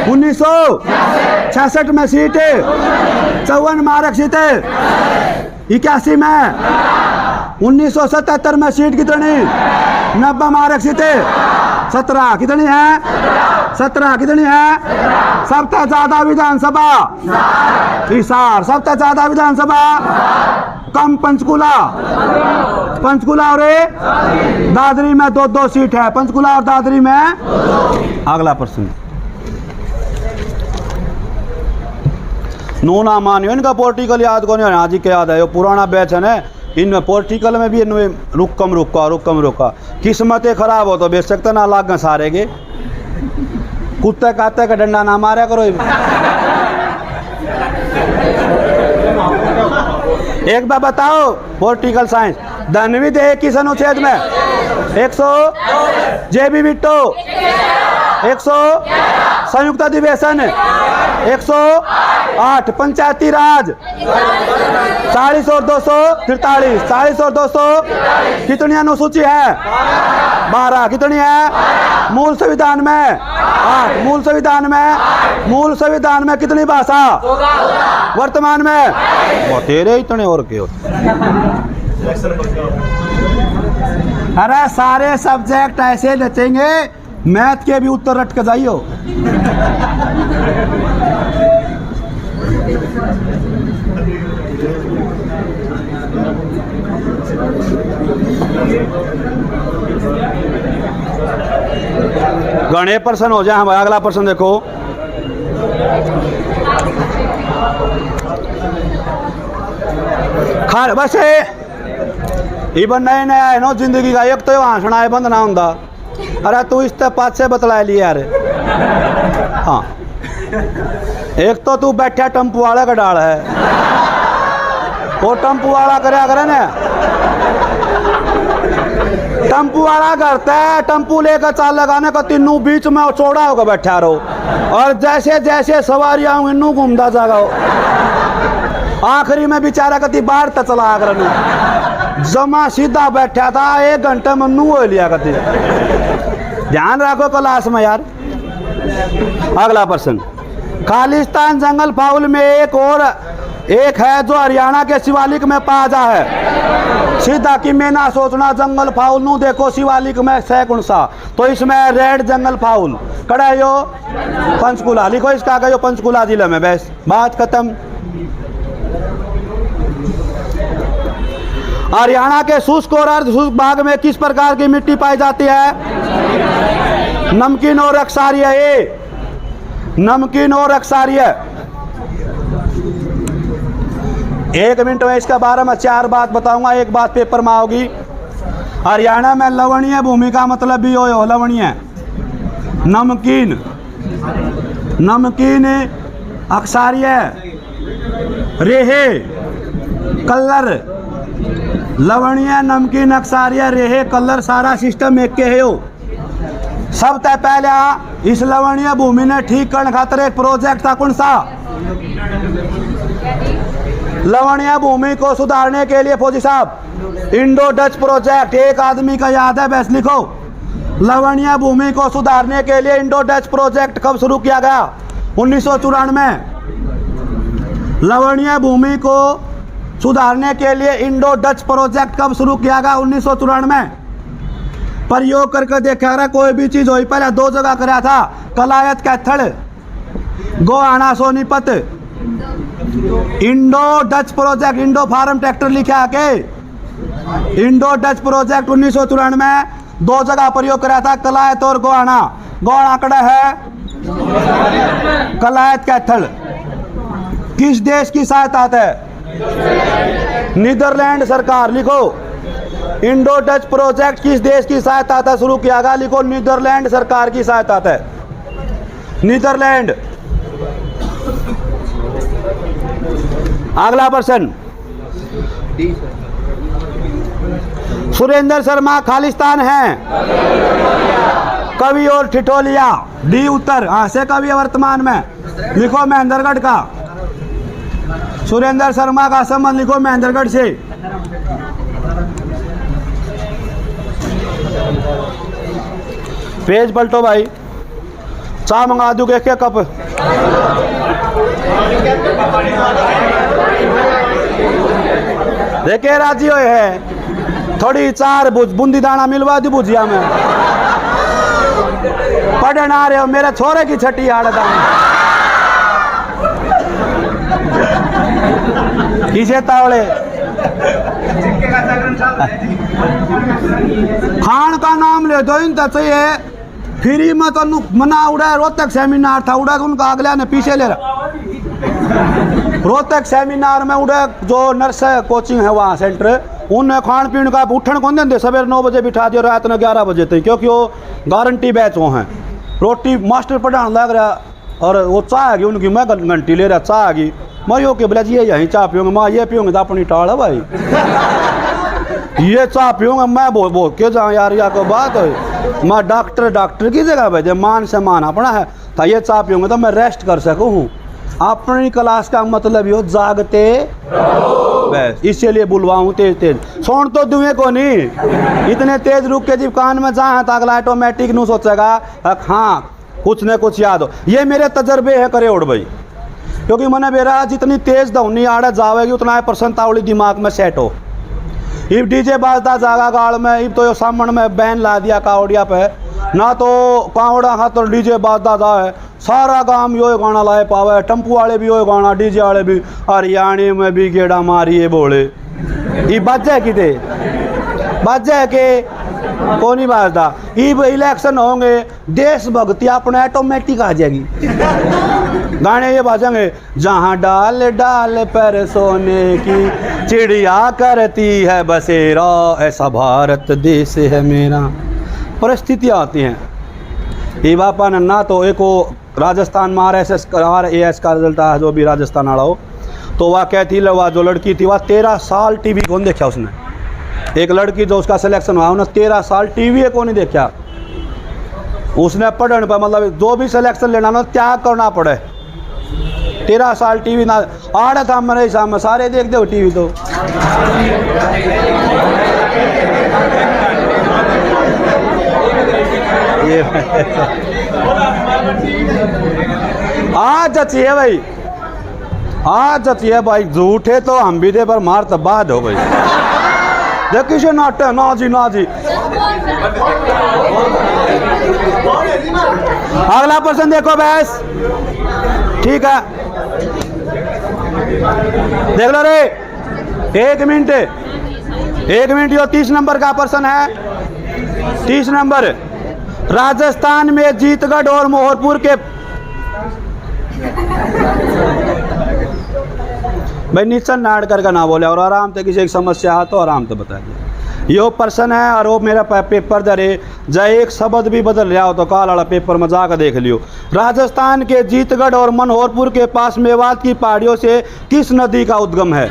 1966 में सीट 54 में आरक्षित है। 81 में, 1977 में सीट कितनी? 90 में आरक्षित है। 17 कितनी है? 17 कितनी है? सबसे ज्यादा विधानसभा हिसार। सबसे ज्यादा विधानसभा कम पंचकुला और दादरी में 2 सीट है। पंचकुला और दादरी में। अगला प्रश्न, नूना मानियो इनका पॉलिटिकल याद कौन है? हाँ जी के याद है, वो पुराना बैच है ना, इनमें पॉलिटिकल में भी इनमें रुकम रुका। किस्मतें खराब हो तो बेच सकते ना, लाग सारे के कुत्ते काते का डंडा ना मारा करो। एक बार बताओ, पॉलिटिकल साइंस धनविध है किस अनुच्छेद में? 100 जेबी बिट्टो 100 संयुक्त अधिवेशन 108 पंचायती राज 40 और 243 40 और 200 कितनी अनुसूची है? 12 कितनी है? मूल संविधान में 8 मूल संविधान में कितनी भाषा वर्तमान में? तेरे इतने और के अरे सारे सब्जेक्ट ऐसे रचेंगे, मैथ के भी उत्तर रट के जाइयो। गणे प्रश्न हो जाए हम। अगला प्रश्न देखो, खान बस इबन नए नया है नो जिंदगी का, एक तो हंसना है बंद ना होंदा। अरे तू इस पास से बतला लिया यार। हाँ, एक तो तू बैठा टम्पू वाला का डाल है, वो टम्पू वाला करया करे ना, टम्पू वाला करता है, टम्पू लेकर चाल लगाने का तीनों बीच में चौड़ा होकर बैठा रहो, और जैसे जैसे सवारी आऊँ इनू घूमता जागा, आखिरी में बेचारा कति बाहर तक चला कर जमा सीधा बैठा था, 1 घंटे में नू हो लिया कति। ध्यान रखो क्लास में यार। अगला प्रश्न, खालिस्तान जंगल फाउल में एक है जो हरियाणा के शिवालिक में पाया जा है। सीधा कि मैं ना सोचना जंगल फाउल नू देखो शिवालिक में है कौन सा, तो इसमें रेड जंगल फाउल कड़ा यो पंचकुला, लिखो इसका का यो पंचकुला जिले में, बस बात खत्म। हरियाणा के शुष्क और अर्धशुष्क भाग में किस प्रकार की मिट्टी पाई जाती है? नमकीन और अक्षारीय। ए नमकीन और अक्षारीय। 1 मिनट में इसके बारे में 4 बात बताऊंगा, एक बात पेपर में होगी। हरियाणा में लवणीय भूमि का मतलब भी हो लवणीय, नमकीन, नमकीन अक्षारीय, रेहे, कलर, लवणीय, नमकीन, अक्षारीय, रेहे, कलर, सारा सिस्टम एक के है हो। सबसे पहले इस लवणीय भूमि ने ठीक करने खातर एक प्रोजेक्ट था, कौन सा? लवणीय भूमि को सुधारने के लिए फौजी साहब इंडो डच प्रोजेक्ट, एक आदमी का याद है बस लिखो। लवणीय भूमि को सुधारने के लिए इंडो डच प्रोजेक्ट कब शुरू किया गया? 1994। लवणीय भूमि को सुधारने के लिए इंडो डच प्रोजेक्ट कब शुरू किया गया? 1994। प्रयोग करके देखा रहा, कोई भी चीज हो पहले 2 जगह कराया था, Kalayat Kaithal, Gohana Sonipat. Indo Dutch project, Indo farm tractor लिखा के इंडो डच प्रोजेक्ट 1994 में 2 जगह प्रयोग कराया था, कलायत और गोहाना। गोहाना कड़ा है, कलायत कैथल। किस देश की सहायता है? नीदरलैंड सरकार, लिखो। इंडो डच प्रोजेक्ट किस देश की सहायता से शुरू किया गया? लिखो, नीदरलैंड सरकार की सहायता है, नीदरलैंड। अगला प्रश्न, सुरेंद्र शर्मा खालिस्तान है कवि और ठिठोलिया, डी उत्तर। हाँ से कवि वर्तमान में, लिखो महेंद्रगढ़ का। सुरेंद्र शर्मा का संबंध लिखो महेंद्रगढ़ से। पेज पलटो भाई, चाय मंगा दूँ एक कप। देखे राजी हुए है, थोड़ी 4 बूंदी दाना मिलवा दी भुजिया में। पढ़े ना रहे हो, मेरे छोरे की छठी आड़त किसे तावड़े खान का नाम ले दो, इन चाहिए फ्री में तो मना उड़ा। रोहतक सेमिनार था, उड़ा उनका अगला ने पीछे ले रहा। रोहतक सेमिनार में उड़े जो नर्स कोचिंग है वहाँ सेंटर, उन्हें खान पीन का उठन कौन देते, सवेरे 9 बजे बिठा दिया, रात में 11 बजे तक, क्योंकि वो गारंटी बैच वो हैं। रोटी मास्टर पढ़ाने लग रहा, और वो चाय आ गई उनकी, मैं घंटी ले रहा, चाय आ गई। मैं यो के बोला जी यहीं चाय पीऊँगा, मैं ये पीऊँगा तो अपनी टाड़ है भाई, ये चाय पीऊँगा मैं बोल के जाऊँ यार, या कोई बात है। मैं डॉक्टर की जगह भेजे, मान से मान अपना है था, ये चाय पीऊँगा तो मैं रेस्ट कर सकूँ हूँ। अपनी क्लास का मतलब यो जागते बस, इसलिए बुलवाऊँ तेज। सोन तो दुए को नहीं, इतने तेज रुक के जब कान में जाए तो अगला ऑटोमेटिक नहीं सोचेगा हाँ कुछ न कुछ याद हो। ये मेरे तजर्बे है करे उड़ भाई, क्योंकि मैंने मेरा जितनी तेज दौनी आड़ा जावेगी उतना प्रसन्नतावली दिमाग में सेट हो। इब डीजे बाजदा जागा गाड़ में, इब तो सामन में बैन ला दिया कावड़िया पे, ना तो कावड़ा हाथ तो डीजे बाजदा जाए, सारा गांव यो गाना लाए पावे, टम्पू वाले भी यो गाना, डीजे वाले भी, हरियाणे में भी गेड़ा मारिए बोले। ये बाजे कि दे बाजे के कौन बाजदा। इब इलेक्शन होंगे, देशभक्ति अपने ऑटोमेटिक आ जाएगी। गाने ये बाजेंगे, जहाँ डाल डाल पर सोने की चिड़िया करती है बसेरा, ऐसा भारत देश है मेरा। परिस्थितियाँ आती हैं। ये बापा नन्ना तो एक राजस्थान में RSS RAS का रिजल्ट आया, जो भी राजस्थान आड़ा हो, तो वह कहती वह जो लड़की थी वह 13 साल टीवी कौन देखा उसने। एक लड़की जो उसका सिलेक्शन हुआ उन्हें 13 साल टीवी को नहीं देखा। उसने पढ़ने पर मतलब जो भी सिलेक्शन लेना ना त्याग करना पड़े। 13 साल टीवी ना आड़ा था मेरे सामने सारे देखते हो टीवी तो। ये आज चाहिए भाई, आज चाहिए भाई। झूठे तो हम भी दे पर मार तो बाद हो भाई। देखिए नाट ना जी ना जी। अगला प्रश्न देखो बस, ठीक है देख लो रे। 1 मिनट यो 30 नंबर का प्रश्न है। 30 नंबर, राजस्थान में जीतगढ़ और मोहरपुर के भाई नीचा नाड़ करके ना बोले और आराम से किसी एक समस्या है तो आराम से बता दिया। यो प्रश्न है और वो मेरा पेपर दरे जय एक शब्द भी बदल रहा हो तो काल वाला पेपर में जाकर देख लियो। राजस्थान के जीतगढ़ और मनोहरपुर के पास मेवात की पहाड़ियों से किस नदी का उद्गम है?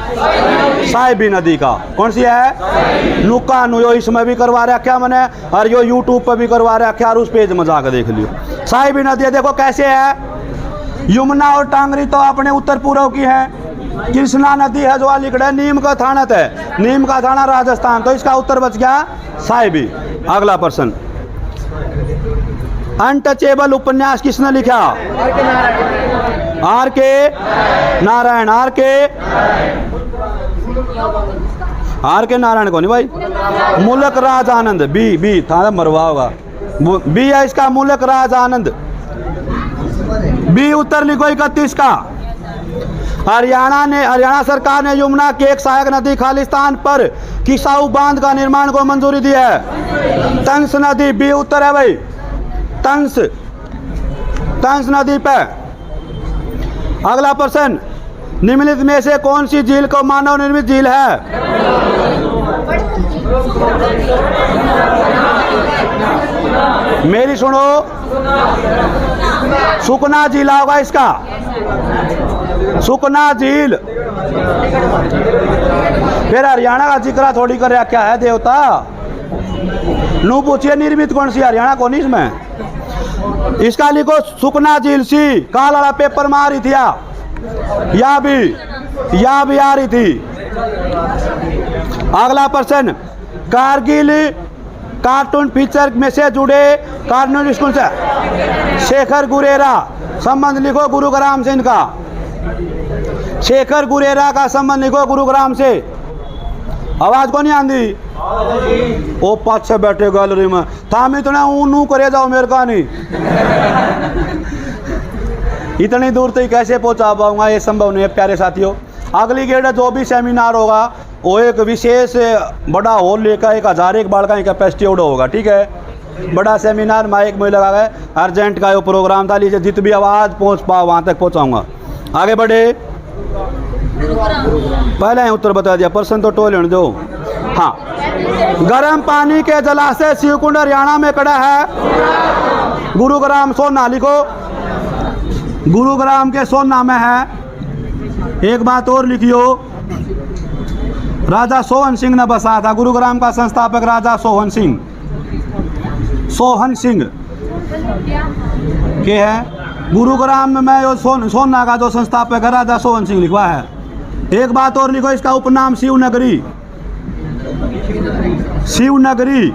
साहिबी नदी का। कौन सी है? नुका नु। यो इसमें भी करवा रहा क्या मैंने, और यो यूट्यूब पर भी करवा रहा क्या, और उस पेज में जाकर देख लियो। साहिबी नदी देखो कैसे है। यमुना और टांगरी तो अपने उत्तर पूर्व की है। कृष्णा नदी है जो अलीगढ़ नीम का थाना है, नीम का थाना राजस्थान, तो इसका उत्तर बच गया साहिबी। अगला प्रश्न, अनटचेबल उपन्यास किसने लिखा? आर के नारायण। आर के नारायण कौन है भाई? मुलक राज आनंद। बी था मरवा होगा, बी है इसका, मुलक राज आनंद। बी उत्तर लिखो 31 का। हरियाणा सरकार ने यमुना के एक सहायक नदी खालिस्तान पर किसाऊ बांध का निर्माण को मंजूरी दी है। तंस नदी, बी उत्तर है भाई, तंस नदी पे। अगला प्रश्न, निम्नलिखित में से कौन सी झील को मानव निर्मित झील है? मेरी सुनो, सुकना झील होगा इसका, सुकना झील। फिर हरियाणा का जिक्र थोड़ी कर रहा क्या है देवता? नू पूछिए निर्मित कौन सी, हरियाणा कौन इसमें? इसका लिखो सुकना झील। सी काल वाला पेपर में आ रही थी या भी आ रही थी। अगला प्रश्न, कारगिल कार्टून फीचर में से जुड़े कार्टून स्कूल से शेखर गुरेरा संबंध लिखो गुरुग्राम से। इनका शेखर गुरेरा का संबंध लिखो गुरुग्राम से। आवाज को नहीं आंदी? ओ पाँच से बैठे गैलरी में थाम इतना ऊनू करे जाओ मेरे का नहीं। इतनी दूर तक कैसे पहुंचा पाऊंगा, ये संभव नहीं है प्यारे साथियों। अगली गेट जो भी सेमिनार होगा वो एक विशेष बड़ा हॉल लेकर 1001 बाढ़ का कैपेसिटी होगा, ठीक है। बड़ा सेमिनार माइक में लगा गया, अर्जेंट का ये प्रोग्राम था, लीजिए जितनी भी आवाज़ पहुंच पाओ वहाँ तक पहुंचाऊंगा। आगे बढ़े, पहले ही उत्तर बता दिया, प्रश्न तो टोल दो। हाँ, गर्म पानी के जलाशय शिवकुंड हरियाणा में कड़ा है? गुरुग्राम सोना लिखो, गुरुग्राम के सोना में है। एक बात और लिखियो, राजा सोहन सिंह ने बसाया था। गुरुग्राम का संस्थापक राजा सोहन सिंह के है। गुरुग्राम में जो सोना का जो संस्थापक है राजा सोहन सिंह लिखवा है। एक बात और लिखो, इसका उपनाम शिवनगरी, शिवनगरी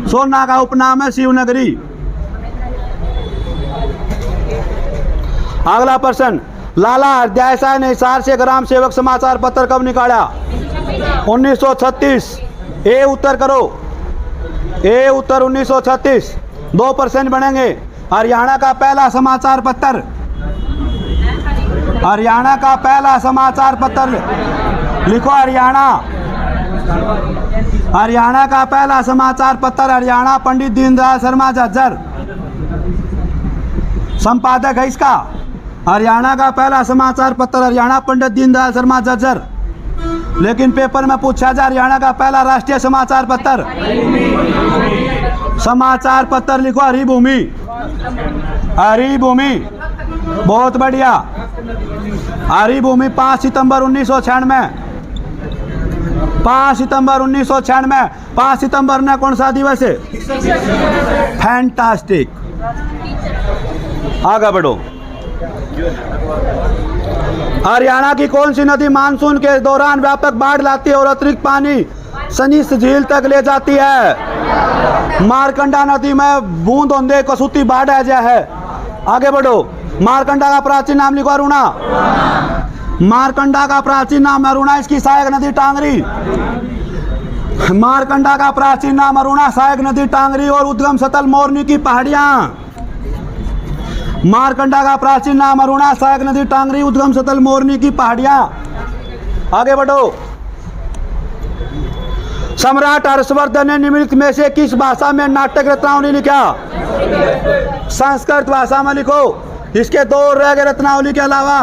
सोना का उपनाम है शिवनगरी। अगला प्रश्न, लाला हरदयाल शाह ने हिसार से ग्राम सेवक समाचार पत्र कब निकाला? 1936। ए उत्तर करो, ए उत्तर 1936। 2% बनेंगे। हरियाणा का पहला समाचार पत्र, हरियाणा का पहला समाचार पत्र लिखो हरियाणा। हरियाणा का पहला समाचार पत्र हरियाणा पंडित दीनदयाल शर्मा झज्जर संपादक है इसका। हरियाणा का पहला समाचार पत्र हरियाणा पंडित दीनदयाल शर्मा झज्जर। लेकिन पेपर में पूछा जाए हरियाणा का पहला राष्ट्रीय समाचार पत्र, समाचार पत्र लिखो हरिभूमि। हरिभूमि, बहुत बढ़िया। हरिभूमि 5 सितंबर 1996। 5 सितंबर 1996। 5 सितंबर ने कौन सा दिवस है? फैंटास्टिक। आगे बढ़ो। हरियाणा की कौन सी नदी मानसून के दौरान व्यापक बाढ़ लाती है और अतिरिक्त पानी सनीस झील तक ले जाती है? मारकंडा नदी में बूंद औंधे कसूती बाढ़ आ जाए है। आगे बढ़ो। मारकंडा का प्राचीन नाम लिखो अरुणा। मारकंडा का प्राचीन नाम अरुणा, इसकी सहायक नदी टांगरी। मारकंडा का प्राचीन नाम अरुणा, सहायक नदी टांगरी और उद्गम स्थल मोरनी की पहाड़ियां। मारकंडा का प्राचीन नाम अरुणा, सहायक नदी टांगरी, उद्गम स्थल मोरनी की पहाड़ियां। आगे बढ़ो। सम्राट हर्षवर्धन ने निम्नलिखित में से किस भाषा में नाटक रत्नावली लिखा? संस्कृत भाषा में लिखो। इसके 2 रह गए रत्नावली के अलावा,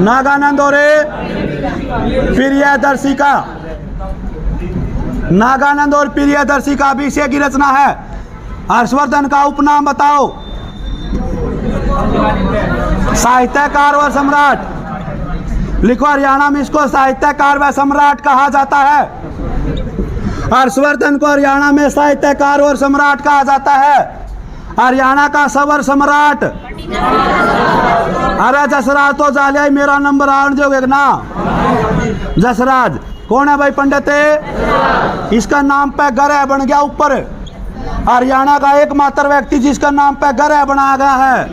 नागानंद और प्रियदर्शिका। नागानंद और प्रियदर्शिका भी इसी की रचना है। हर्षवर्धन का उपनाम बताओ। साहित्यकार व सम्राट लिखो। हरियाणा में इसको साहित्यकार व सम्राट कहा जाता है। हर्षवर्धन को हरियाणा में साहित्यकार और सम्राट कहा जाता है। हरियाणा का सवर सम्राट। अरे जसराज तो जालिया, मेरा नंबर आने दोगे ना? जसराज कौन है भाई? पंडित है। इसका नाम पे ग्रह बन गया ऊपर। हरियाणा का एकमात्र व्यक्ति जिसका नाम पे ग्रह बनाया गया है,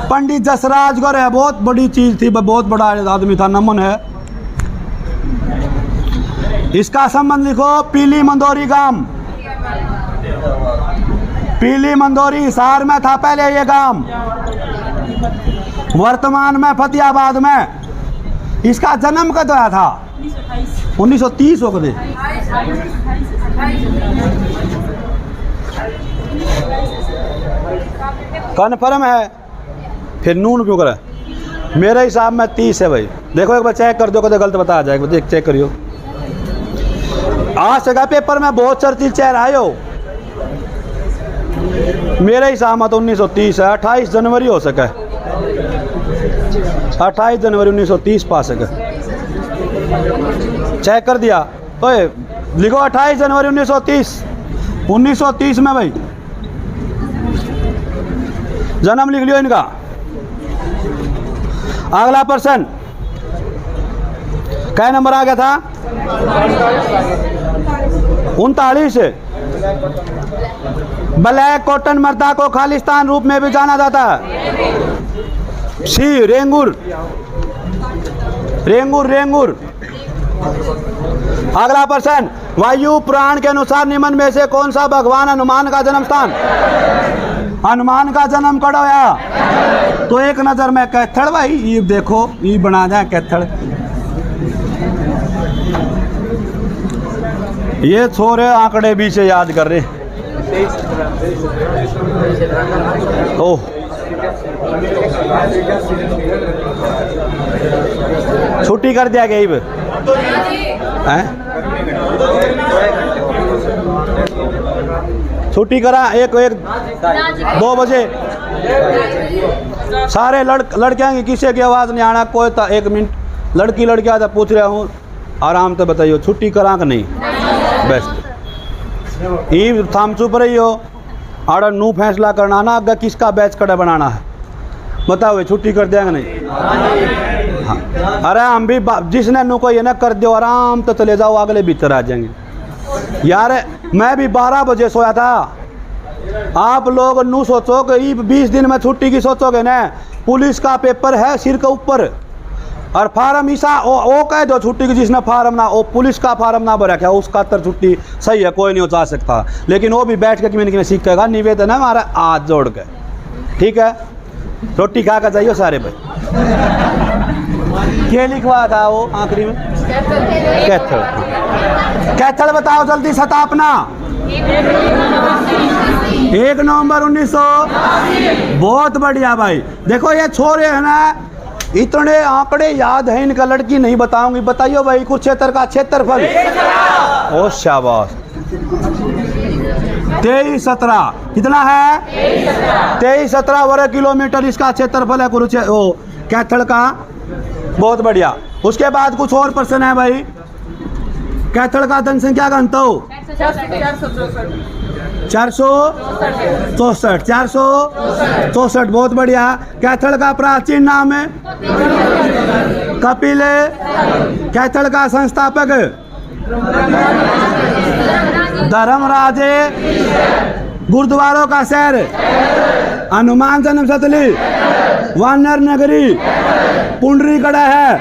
पंडित जसराज ग्रह। बहुत बड़ी चीज थी, बहुत बड़ा आदमी था, नमन है। इसका संबंध लिखो। पीली मंदोरी गांव। पीली मंदोरी हिसार में था पहले ये गांव, वर्तमान में फतेहाबाद में। इसका जन्म कब हुआ था? 1930 हो गए। कन्फर्म है? फिर नून क्यों करे? मेरे हिसाब में 30 है भाई। देखो एक बार चेक कर दो, कदे गलत बता आ जाएगा। देख चेक करियो। आज जगह पेपर में बहुत चर्चित चेहरा आयो। मेरे हिसाब में तो 1930 है। 28 जनवरी हो सके। 28 जनवरी 1930 पा सके। चेक कर दिया। ओए लिखो 28 जनवरी 1930। 1930 में भाई जन्म लिख लियो इनका। अगला प्रश्न क्या नंबर आ गया था? 39। ब्लैक कॉटन मर्दा को खालिस्तान रूप में भी जाना जाता है। सी रेंगुर। रेंगुर रेंगुर। अगला प्रश्न, वायु पुराण के अनुसार निम्न में से कौन सा भगवान हनुमान का जन्म स्थान? हनुमान का जन्म कड़ होया? तो एक नजर में कैथड़ भाई, ये देखो ये बना जाए कैथड़। ये छोरे आंकड़े भी से याद कर रहे। ओह छुट्टी कर दिया गई हैं? छुट्टी करा एक 2 बजे। सारे लड़कियां की किसी की आवाज़ नहीं आना। कोई था 1 मिनट लड़की लड़कियां था पूछ रहा हूँ, आराम से बताइयो छुट्टी करा कि नहीं? बेस्ट। ई थाम चुप रही हो। आड़ा नू फैसला करना ना अगर किसका बैच कड़ा बनाना है। बताओ छुट्टी कर देंगे नहीं? हाँ। अरे हम भी जिसने नू को ये ना कर दो आराम तो चले जाओ, अगले भीतर आ जाएंगे। यार मैं भी 12 बजे सोया था। आप लोग नू सोचो कि 20 दिन में छुट्टी की सोचोगे ना। पुलिस का पेपर है सिर के ऊपर और फार्म ईसा वो कह दो छुट्टी की, जिसने फार्म ना वो पुलिस का फार्म ना भरा क्या उसका तर छुट्टी सही है, कोई नहीं जा सकता। लेकिन वो भी बैठ के कम्युनिटी में सीखेगा। निवेदन है हमारा हाथ जोड़ के, ठीक है? रोटी खा कर जाइए सारे भाई। क्या लिखवा था वो आखिरी में? कैथल। कैथल बताओ जल्दी स्थापना 1 नवंबर 1900। बहुत बढ़िया भाई। देखो ये छोरे है ना, इतने आंकड़े याद हैं इनका, लड़की नहीं बताऊंगी। बताइए भाई कुरुक्षेत्र का क्षेत्रफल। ओ शाबाश। 23-17 कितना है? 23-17 वर्ग किलोमीटर इसका क्षेत्रफल है कुरुक्षेत्र ओ कैथल का। बहुत बढ़िया। उसके बाद कुछ और प्रश्न है भाई। कैथल का जनसंख्या घनत्व 464। बहुत बढ़िया। कैथल का प्राचीन नाम है कपिल। कैथल का संस्थापक धर्मराज। गुरुद्वारों का शहर हनुमान जन्मस्थली, वानर नगरी, पुंडरीकड़ा है,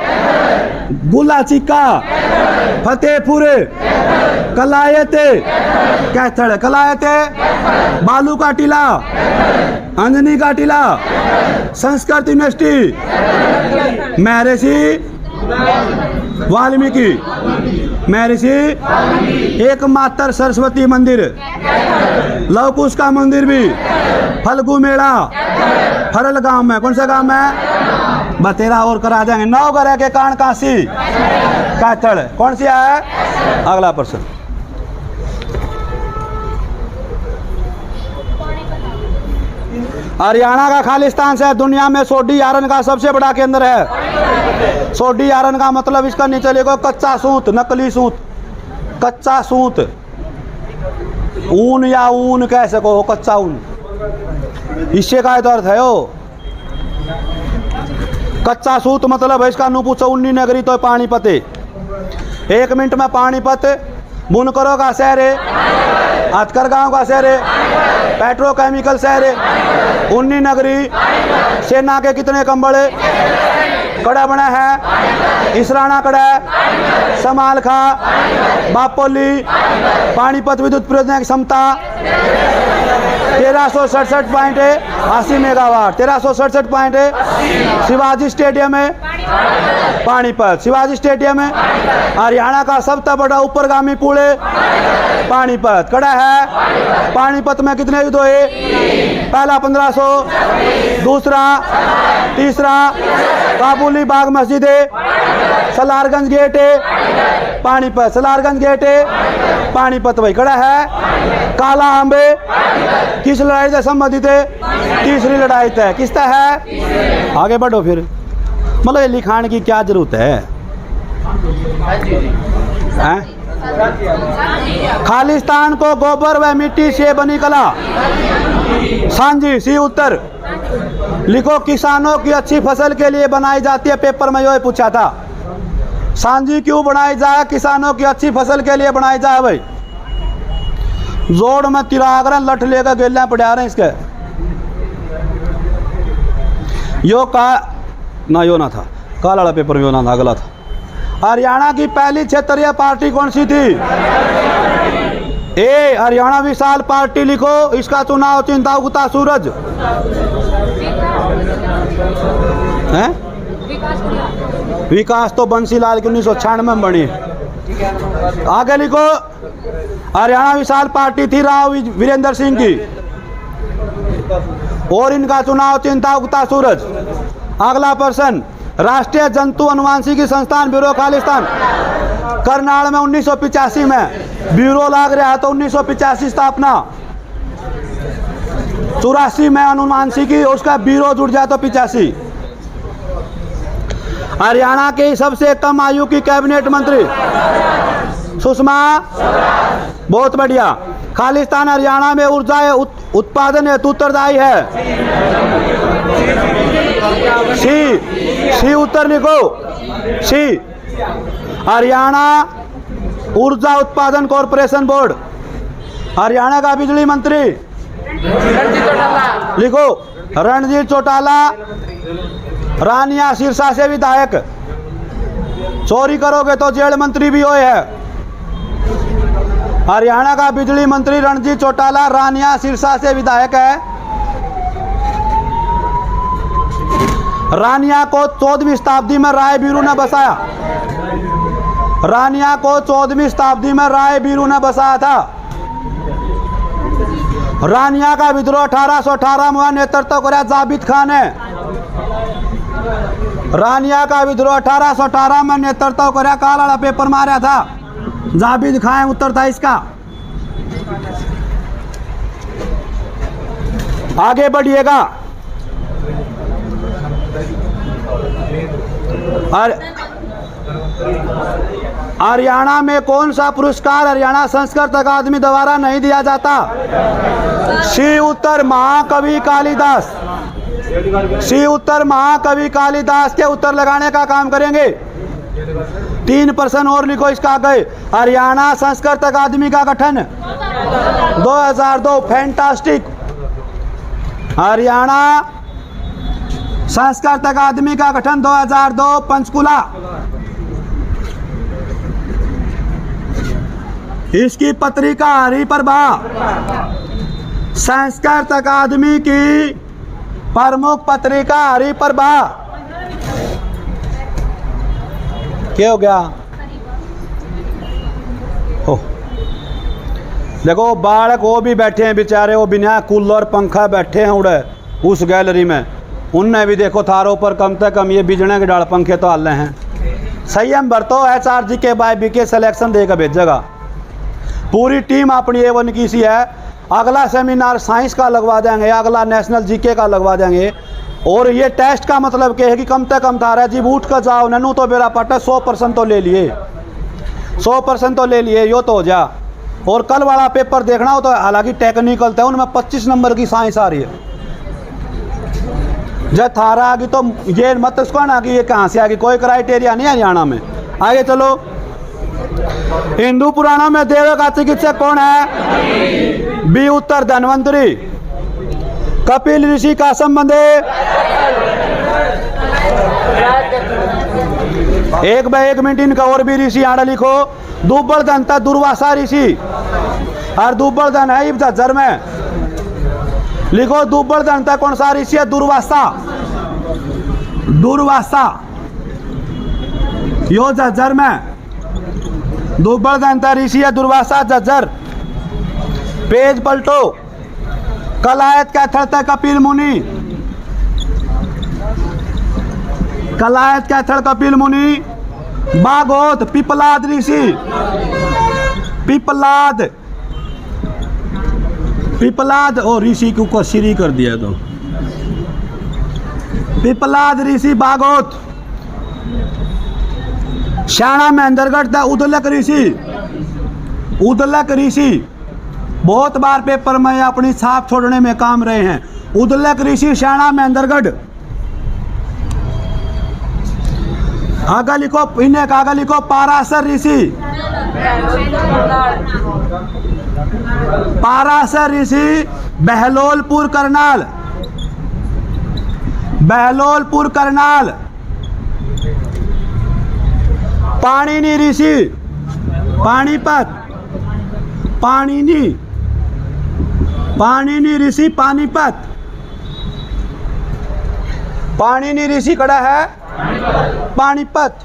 गुला चिक्का, फतेहपुर, कलायत, कैथल, कलायत, बालू का टीला, अंजनी का टीला, संस्कृत यूनिवर्सिटी, महर्षि वाल्मीकि, महर्षि एकमात्र सरस्वती मंदिर, लवकुश का मंदिर भी, फल्गु मेला फरल गांव में। कौन सा गांव है? बतेरा और करा जाएंगे। 9 ग्रह के कारण काशी कैथल। कौन सी है? अगला प्रश्न। हरियाणा का खालिस्तान से दुनिया में सोडी आयरन का सबसे बड़ा केंद्र है। सोडी आयरन का मतलब इसका नीचे लिखो कच्चा सूत, नकली सूत, कच्चा सूत, ऊन या ऊन कह सको हो, कच्चा ऊन, इससे का अर्थ है हो कच्चा सूत। मतलब है इसका नु पूछो उन्नी नगरी तो पानीपत। 1 मिनट में पानीपत बुनकरों का शहर है, हथकर गांव का शहर है, पेट्रोकेमिकल शहर है, उन्नी नगरी, सेना के कितने कंबल कड़ा बना है, इसराना कड़ा, समालखा, बापोली, पानीपत विद्युत परियोजना की क्षमता 1367.80 मेगावाट। 1367.80। शिवाजी स्टेडियम है पानीपत, शिवाजी स्टेडियम है। हरियाणा का सबसे बड़ा ऊपरगामी पुल है पानीपत, कड़ा है। पानीपत में कितने युद्ध हुए? पहला 1500, दूसरा, तीसरा, काबुली बाग मस्जिद है, सलारगंज गेट है पानीपत, सलारगंज गेट है पानीपत भाई, कड़ा है। काला आंबे किस लड़ाई से संबंधित है? तीसरी लड़ाई तय किसता है? आगे बढ़ो फिर। मतलब ये लिखाने की क्या जरूरत है? खालिस्तान को गोबर व मिट्टी से बनी कला। सांझी सी उत्तर लिखो। किसानों की अच्छी फसल के लिए बनाई जाती है। पेपर में यो पूछा था, सांझी क्यों बनाई जाए? किसानों की अच्छी फसल के लिए बनाई जाए भाई। जोड़ में तिरागरन लठ लेकर गेलियां पड़ा रहे इसके। यो का ना, यो ना था काला वाला पेपर में, यो ना था, अगला था। हरियाणा की पहली क्षेत्रीय पार्टी कौन सी थी? ए हरियाणा विशाल पार्टी लिखो। इसका चुनाव चिंता उगता सूरज है। विकास तो बंसीलाल की 1996 में बनी। आगे लिखो। हरियाणा विशाल पार्टी थी राव वीरेंद्र सिंह की, और इनका चुनाव चिंता उगता सूरज। अगला प्रश्न। राष्ट्रीय जंतु अनुवांशिकी संस्थान ब्यूरो खालिस्तान करनाल में 1985 में ब्यूरो लाग रहा तो 1985 स्थापना, 84 में अनुवांशिकी उसका ब्यूरो जुड़ जाए तो 85। हरियाणा के सबसे कम आयु की कैबिनेट मंत्री सुषमा। बहुत बढ़िया। खालिस्तान हरियाणा में ऊर्जा उत्पादन हेतु उत्तरदायी है। सी उत्तर लिखो। सी हरियाणा ऊर्जा उत्पादन कॉरपोरेशन बोर्ड। हरियाणा का बिजली मंत्री लिखो रणजीत चौटाला। रानिया सिरसा से विधायक, चोरी करोगे तो जेल मंत्री भी हुए है। हरियाणा का बिजली मंत्री रणजीत चौटाला रानिया सिरसा से विधायक है। रानिया को 14वीं शताब्दी में राय बीरू ने बसाया। रानिया को 14वीं शताब्दी में राय बीरू ने बसाया था। रानिया का विद्रोह 1818 में नेतृत्व कराया जाबित खान ने। रानिया का विद्रोह 1818 में नेतृत्व कराया, काला पेपर मारा था, जाबित खान उत्तर था इसका। आगे बढ़िएगा। और हरियाणा में कौन सा पुरस्कार हरियाणा संस्कृत अकादमी द्वारा नहीं दिया जाता? श्री उत्तर महाकवि कालिदास। श्री उत्तर महाकवि कालिदास के उत्तर लगाने का काम करेंगे। 3 प्रश्न और लिखो इसका आगे। हरियाणा संस्कृत अकादमी का गठन 2002, फैंटास्टिक। हरियाणा संस्कृत अकादमी का गठन 2002, पंचकुला। इसकी पत्रिका हरिप्रभा संस्कृत अकादमी की प्रमुख पत्रिका हरिप्रभा। क्या हो गया? हो देखो बालक वो भी बैठे हैं बेचारे, वो बिना कूलर पंखा बैठे हैं उड़े उस गैलरी में। उनने भी देखो थारों पर कम से कम ये बिजने के डाल पंखे तो हाल हैं। संयम बरतो, HRG के बाय BK सिलेक्शन देकर भेजेगा। पूरी टीम अपनी A1 की सी है। अगला सेमिनार साइंस का लगवा देंगे, अगला नेशनल GK का लगवा देंगे। और ये टेस्ट का मतलब क्या है कि कम से कम थारा जीव उठ कर जाओ ननू तो मेरा पटा 100% तो ले लिए, 100% तो ले लिए, यो तो हो जा। और कल वाला पेपर देखना हो तो हालांकि टेक्निकल था, उनमें 25 नंबर की साइंस आ रही है। जब थारा आगे तो ये मत उसको ना कि ये कहाँ से आगे, कोई क्राइटेरिया नहीं है हरियाणा में। आगे चलो। हिंदू पुराणों में देव का चिकित्सक कौन है? बी उत्तर धन्वंतरी। कपिल ऋषि का संबंध एक बाय 1 मिनट इनका और भी ऋषि आड़ा लिखो। दुब्बल धन था दुर्वासा ऋषि, और दुब्बल धन है झज्जर में। लिखो दुब्बल धन था कौन सा ऋषि है? दुर्वासा। दुर्वासा यो झज्जर में। दुब्बल धन था ऋषि है दुर्वासा, झज्जर। पेज पलटो। कलायत का थड़ था कपिल मुनि। कलायत का थड़ कपिल मुनि। बागोत पिपलाद ऋषि। पिपलाद, पिपलाद और ऋषि को श्री कर दिया तो पिपलाद ऋषि बागोत। श्याणा महेंद्रगढ़ था उदलक ऋषि। उदलक ऋषि बहुत बार पेपर में अपनी छाप छोड़ने में काम रहे हैं। उदलक ऋषि श्याणा महेंद्रगढ़। आगे लिखो, इन्हें आगे लिखो पाराशर ऋषि। पाराशर ऋषि बहलोलपुर करनाल। बहलोलपुर करनाल। पाणिनि ऋषि पानीपत। पाणिनि, पाणिनि ऋषि पानीपत। पाणिनि ऋषि कड़ा है पानीपत।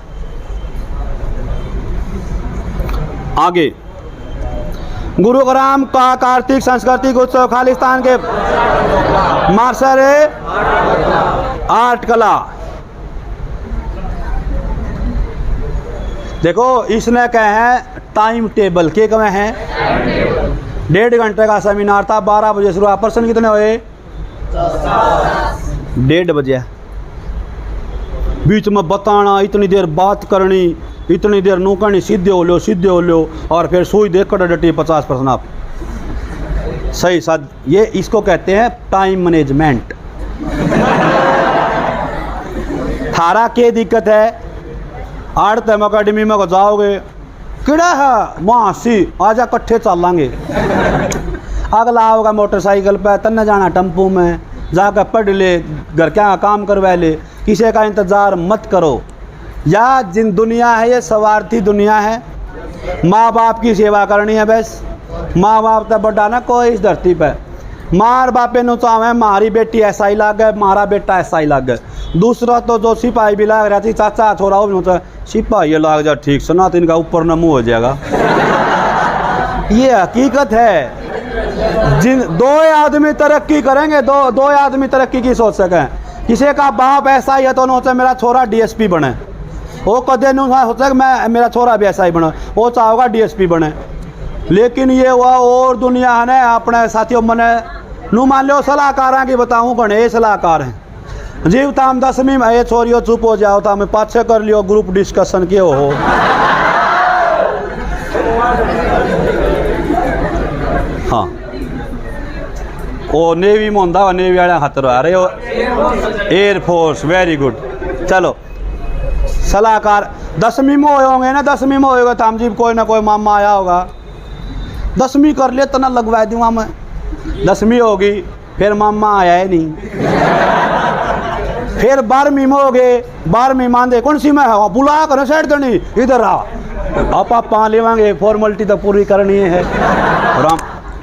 आगे गुरुग्राम का कार्तिक सांस्कृतिक उत्सव खालिस्तान के मार्शल आर्ट कला। देखो इसने कहे हैं टाइम टेबल के कमे हैं। 1.5 घंटे का सेमिनार था, 12 बजे शुरू। पर्सन कितने हुए? 1:30 बजे। बीच में बताना, इतनी देर बात करनी, इतनी देर नू करनी, सीधे हो लो और फिर सुई देख कर डटी 50% आप। सही साथ ये इसको कहते हैं टाइम मैनेजमेंट। थारा के दिक्कत है? आर्ट अकेडमी में जाओगे किड़ा है वहाँ सी आजा कट्ठे चलेंगे। अगला आओगा मोटरसाइकिल पर, तन्ने जाना टेम्पू में, जाकर पढ़ ले, घर क्या काम करवा ले, किसी का इंतज़ार मत करो। या जिन दुनिया है ये स्वार्थी दुनिया है। माँ बाप की सेवा करनी है बस। माँ बाप तो बड़ा ना कोई इस धरती पर। मार बापे नु चावे मारी बेटी ऐसा ही लाग गए, मारा बेटा ऐसा ही लाग गए। दूसरा तो जो सिपाही भी लाग रहा थी, चाचा छोरा हो भी सिपाही ये लाग जा ठीक सुना तो इनका ऊपर न मुँह हो जाएगा। ये हकीकत है। जिन दो आदमी तरक्की करेंगे, दो आदमी तरक्की की सोच सकें। किसी का बाप ऐसा ही है तो सोचे मेरा छोरा डीएसपी बने, वो कदे सोचा कि मैं मेरा छोरा भी ऐसा ही बने, वो चाहोगा डीएसपी बने। लेकिन ये हुआ और दुनिया है ना अपने साथियों मने नू मान लो सलाहकार की बताऊँ गणे सलाहकार हैं जीव ताम 10वीं में ये छोरियो चुप हो जाओ था मैं पाछे कर लियो ग्रुप डिस्कशन के हो। हाँ वो नेवी में होंदा नेवी वाले खतर आ रहे हो एयरफोर्स वेरी गुड। चलो सलाहकार 10वीं में होंगे ना, 10वीं में होएगा ताम जी कोई ना कोई मामा आया होगा, 10वीं कर ले तो ना लगवा दूँगा मैं। 10वीं होगी फिर मामा आया ही नहीं, फिर 12वीं में हो गए, 12वीं मानदे कौन सी में है बुला कर सेट देनी इधर आ आप पा लेवांगे फॉर्मेलिटी तो पूरी करनी है। राम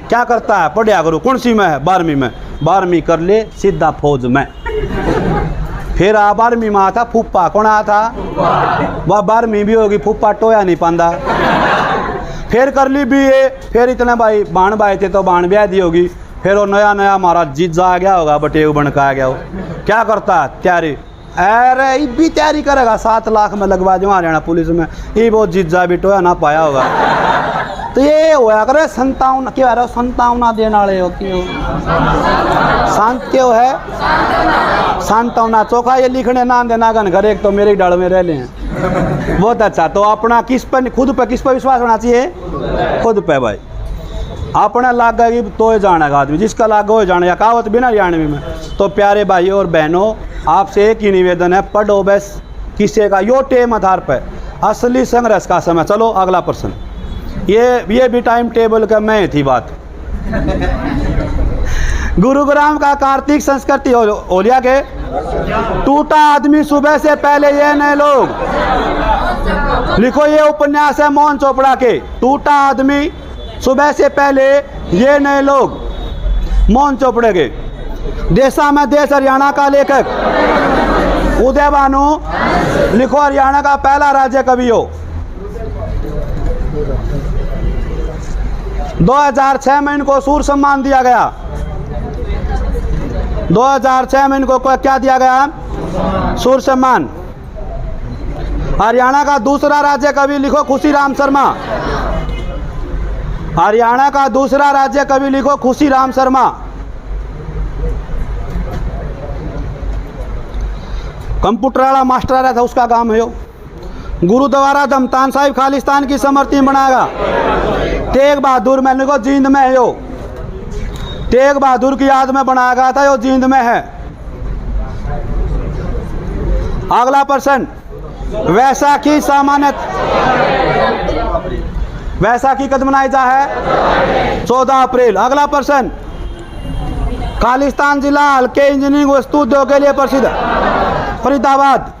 क्या करता है पढ़िया करो कौन सी में है 12वीं में, 12वीं कर ले सीधा फौज में। फिर 12वीं में आता फूफा कौन आया था वह 12वीं भी होगी फूफा टोया नहीं पांदा। फिर कर ली बीए, फिर इतने भाई बाण भाई थे तो बाण ब्याह दी होगी। फिर वो नया नया हमारा जीजा आ गया होगा बटेव बन का आ गया हो क्या करता है तैयारी, अरे ये भी तैयारी करेगा 7 लाख में लगवा दूँ हरियाणा पुलिस में, ये वो जीजा भी टोया ना पाया होगा। तो ये होया करे संतावना क्यों आ रहा हो संतावना देने वाले होती हो शांत क्यों है सांत्वना चोखा ये लिखने ना देना गन घर एक तो मेरे डाल में रह ले हैं। बहुत अच्छा। तो अपना किस पर खुद पे किस पर विश्वास होना चाहिए, खुद पे भाई। अपना लाग गई तो ये जानेगा आदमी, जिसका लाग हो जाने या कहावत बिना जानवी में। तो प्यारे भाइयों और बहनों आपसे एक ही निवेदन है पढ़ो बस किसी का यो टेम आधार पर असली संघर्ष का समय। चलो अगला प्रश्न, ये भी टाइम टेबल का मैं थी बात। गुरुग्राम का कार्तिक संस्कृति होलिया के टूटा आदमी सुबह से पहले ये नए लोग लिखो, ये उपन्यास है मोहन चोपड़ा के टूटा आदमी सुबह से पहले ये नए लोग मोहन चोपड़े के। देशा में देश हरियाणा का लेखक उदय भानु लिखो हरियाणा का पहला राज्य कवि हो। 2006 में इनको सूर्य सम्मान दिया गया। 2006 में इनको क्या दिया गया सूर्य सम्मान। हरियाणा का दूसरा राज्य कवि लिखो खुशीराम शर्मा। हरियाणा का दूसरा राज्य कवि लिखो खुशीराम शर्मा। कंप्यूटर वाला मास्टर आया था उसका काम है। गुरुद्वारा दमतान साहिब खालिस्तान की समर्थी बनाएगा। तेग बहादुर मैं लिखो जींद में है। यो तेग बहादुर की याद में बनाया गया था, यो जींद में है। अगला प्रश्न, वैसाखी सामान्य वैसाखी कब मनाई जा है 14 अप्रैल। अगला प्रश्न, खालिस्तान जिला हल्के इंजीनियरिंग वस्तु उद्योग के लिए प्रसिद्ध फरीदाबाद।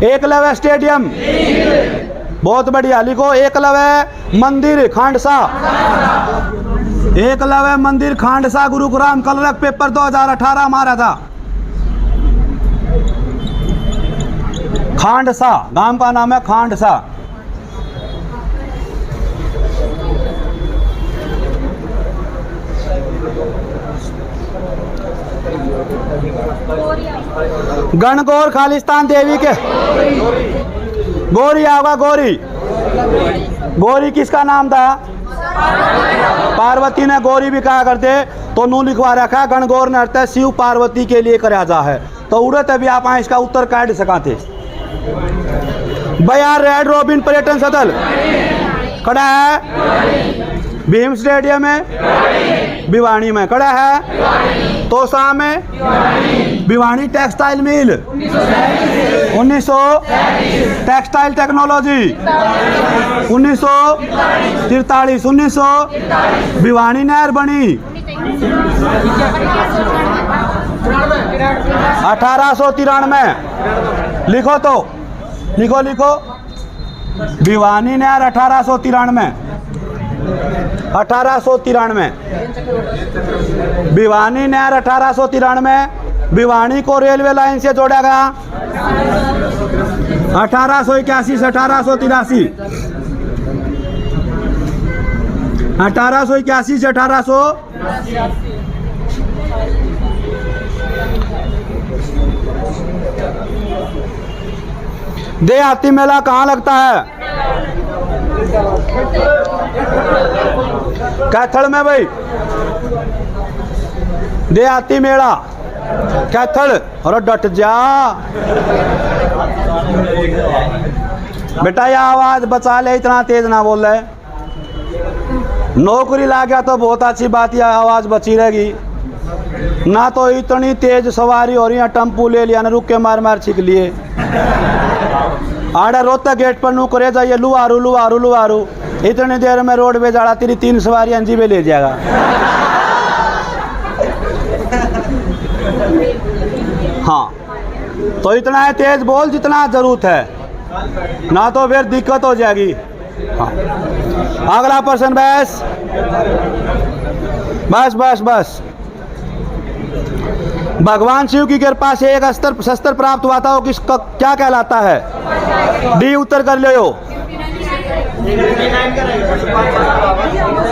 एकलव्य स्टेडियम बहुत बढ़िया लिखो एकलव्य मंदिर खांडसा। एकलव्य मंदिर खांडसा गुरुग्राम कलरक पेपर 2018 मारा था। खांडसा गांव का नाम है खांडसा। गणगौर खालिस्तान देवी के गौरी आगा गौरी। गौरी किसका नाम था पार्वती ने गौरी भी कहा करते। तो नू लिखवा रखा गणगौर ने अर्थ है शिव पार्वती के लिए कराया जा है। तो उड़त अभी आप इसका उत्तर काट सका थे। बयार रेड रॉबिन पर्यटन स्थल खड़ा है भीम स्टेडियम में, भिवानी में खड़ा है। तोसा में Bhiwani textile mill 1900 textile technology 1943 1900 Bhiwani नहर बनी 1893। लिखो तो लिखो भिवानी नहर 1893। 1893। भिवानी नहर 1893, भिवानी को रेलवे लाइन से जोड़ा गया 1881 से 1883। 1881 से 1800। देहाती मेला कहाँ लगता है? कैथल में भाई, देहाती मेला कैथल। और डट जा बेटा, ये आवाज बचा ले, इतना तेज ना बोल रहे। नौकरी ला गया तो बहुत अच्छी बात, यह आवाज बची रहेगी ना। तो इतनी तेज सवारी हो रही है, टेम्पू ले लिया ना, रुक के मार मार छिक लिए। आड़ा रोहतक गेट पर नू करे जाइए लुआरू लुआरू लुआरू, इतनी देर में रोड पे जाड़ा तेरी 3 सवारी अंजी पे ले जाएगा। हाँ, तो इतना है तेज बोल जितना जरूरत है, ना तो फिर दिक्कत हो जाएगी। हाँ, अगला प्रश्न। बस बस बस बस। भगवान शिव की कृपा से एक शस्त्र प्राप्त हुआ था, वो किसका क्या कहलाता है? डी उत्तर कर लो।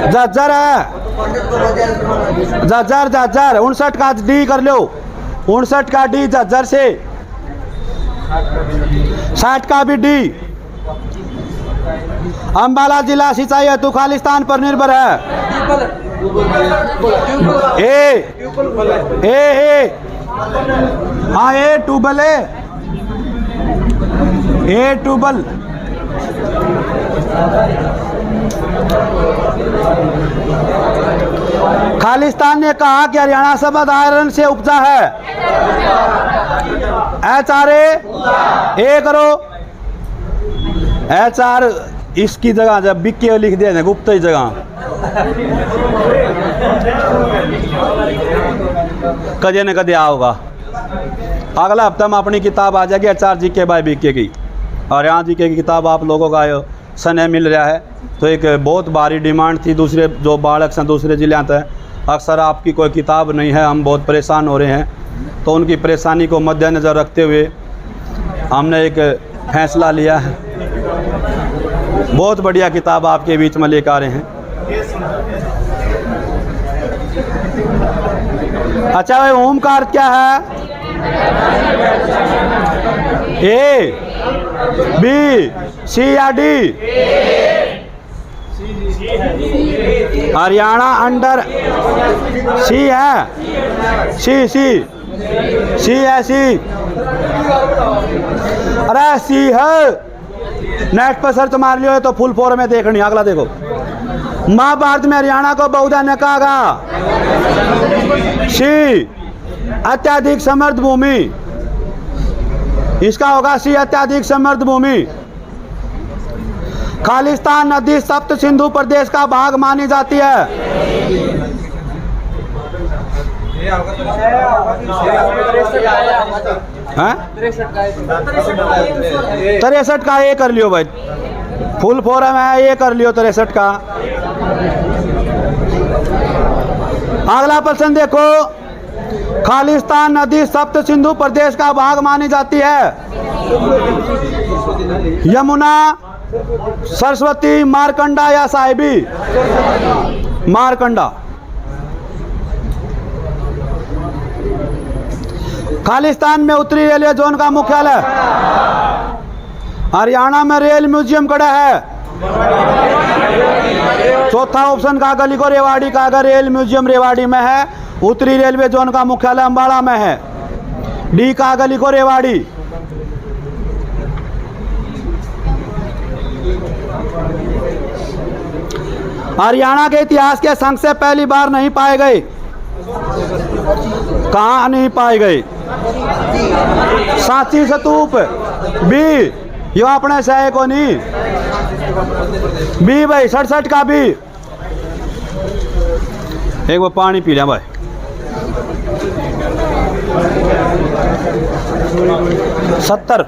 जज्जर है, जज्जर जज्जर। 59 का डी कर लो, 59 का डी जज्जर से। 60 का भी डी। अंबाला जिला सिंचाई हेतु खालिस्तान पर निर्भर है। ए हाँ, ए ट्यूबल है, ए ट्यूबल। खालिस्तान ने कहा कि हरियाणा शब्द आयरन से उपजा है। ए करो। HR इसकी जगह जब बिके लिख दिया गुप्त ही जगह कदे न कदे आओगा। अगला हफ्ता में अपनी किताब आ जाएगी HR GK बाय BK की, और यहाँ GK की किताब आप लोगों का समय मिल रहा है। तो एक बहुत भारी डिमांड थी, दूसरे जो बालक हैं दूसरे जिले तक, अक्सर आपकी कोई किताब नहीं है, हम बहुत परेशान हो रहे हैं। तो उनकी परेशानी को मद्देनज़र रखते हुए हमने एक फैसला लिया है, बहुत बढ़िया किताब आपके बीच में लेकर आ रहे हैं। अच्छा भाई, ओम का अर्थ क्या है? A B C या D? हरियाणा अंडर C है, C है C। अरे C है, नेट पर सर्च मार लियो तो फुल फॉर्म में देखनी। अगला देखो, महाभारत में हरियाणा को बहुधा ने कहा सी अत्याधिक समृद्ध भूमि। इसका होगा सी अत्याधिक समृद्ध भूमि। खालिस्तान नदी सप्त सिंधु प्रदेश का भाग मानी जाती है। हाँ? 63 का ये कर लियो भाई, फुल फॉर्म है, ये कर लियो 63 का। अगला प्रश्न देखो, खालिस्तान नदी सप्त सिंधु प्रदेश का भाग मानी जाती है। यमुना, सरस्वती, मारकंडा या साहिबी? मारकंडा। खालिस्तान में उत्तरी रेलवे जोन का मुख्यालय? हरियाणा में रेल म्यूजियम खड़ा है। चौथा ऑप्शन का गली को रेवाड़ी का, अगर रेल म्यूजियम रेवाड़ी में है, उत्तरी रेलवे जोन का मुख्यालय अंबाला में है। डी का गली को रेवाड़ी। हरियाणा के इतिहास के संघ से पहली बार नहीं पाए गए। कहाँ नहीं पाए गए? सांची स्तूप। बी, यो अपने सह को नहीं। बी भाई, 67 का बी। एक वो पानी पी लिया भाई। 70।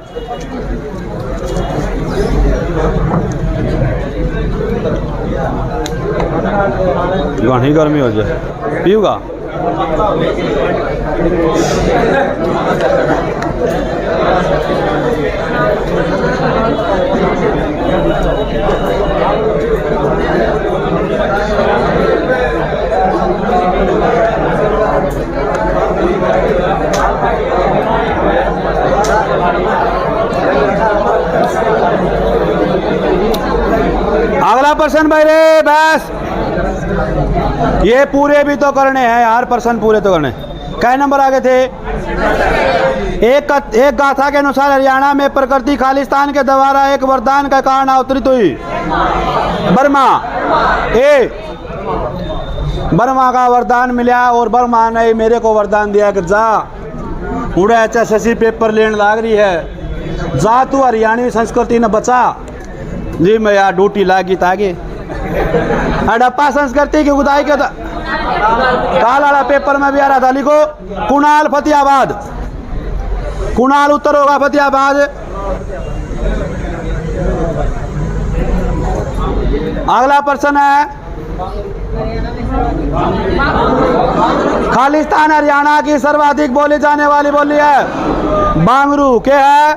पानी गर्मी हो जाए पीऊगा। अगला प्रश्न भाई रे बस, ये पूरे भी तो करने हैं यार, प्रश्न पूरे तो करने। कै नंबर आगे थे? एक गाथा के अनुसार हरियाणा में प्रकृति खालिस्तान के द्वारा एक वरदान का कारण अवतरित हुई। बर्मा। बर्मा का वरदान मिला और बर्मा ने मेरे को वरदान दिया कि जा उड़े HSC पेपर लेने लाग रही है, जा तू हरियाणवी संस्कृति न बचा। जी मैं यार ड्यूटी लागी ताकि हड़प्पा संस्कृति की खुदाई के काल वाला पेपर में भी आ रहा था, लिखो कुणाल फतेहाबाद, कुणाल उत्तर होगा फतेहाबाद। अगला प्रश्न है, खालिस्तान हरियाणा की सर्वाधिक बोली जाने वाली बोली है बांगरू। क्या है?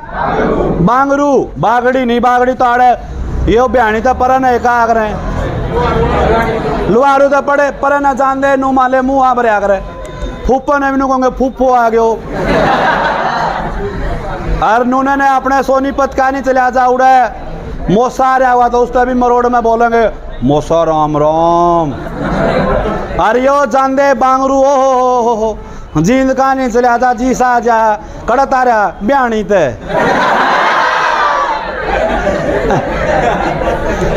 बांगरू। बागड़ी नहीं, बागड़ी तो आड़े यो बयानी तो पर नहीं कहा करें, लुहारू तो पड़े पर न जान दे नू माले मुँह आ भरिया करे, फूफो ने भी कहोगे फूफो आ गयो। और नूने ने अपने सोनीपत का नहीं चले जा उड़े मोसा आ रहा हुआ तो उसका भी मरोड़ में बोलेंगे मोसा राम राम। अरे यो जान दे बांगरू ओ जींद का नहीं चले जा जी सा जा कड़ता रहा ब्याणी ते।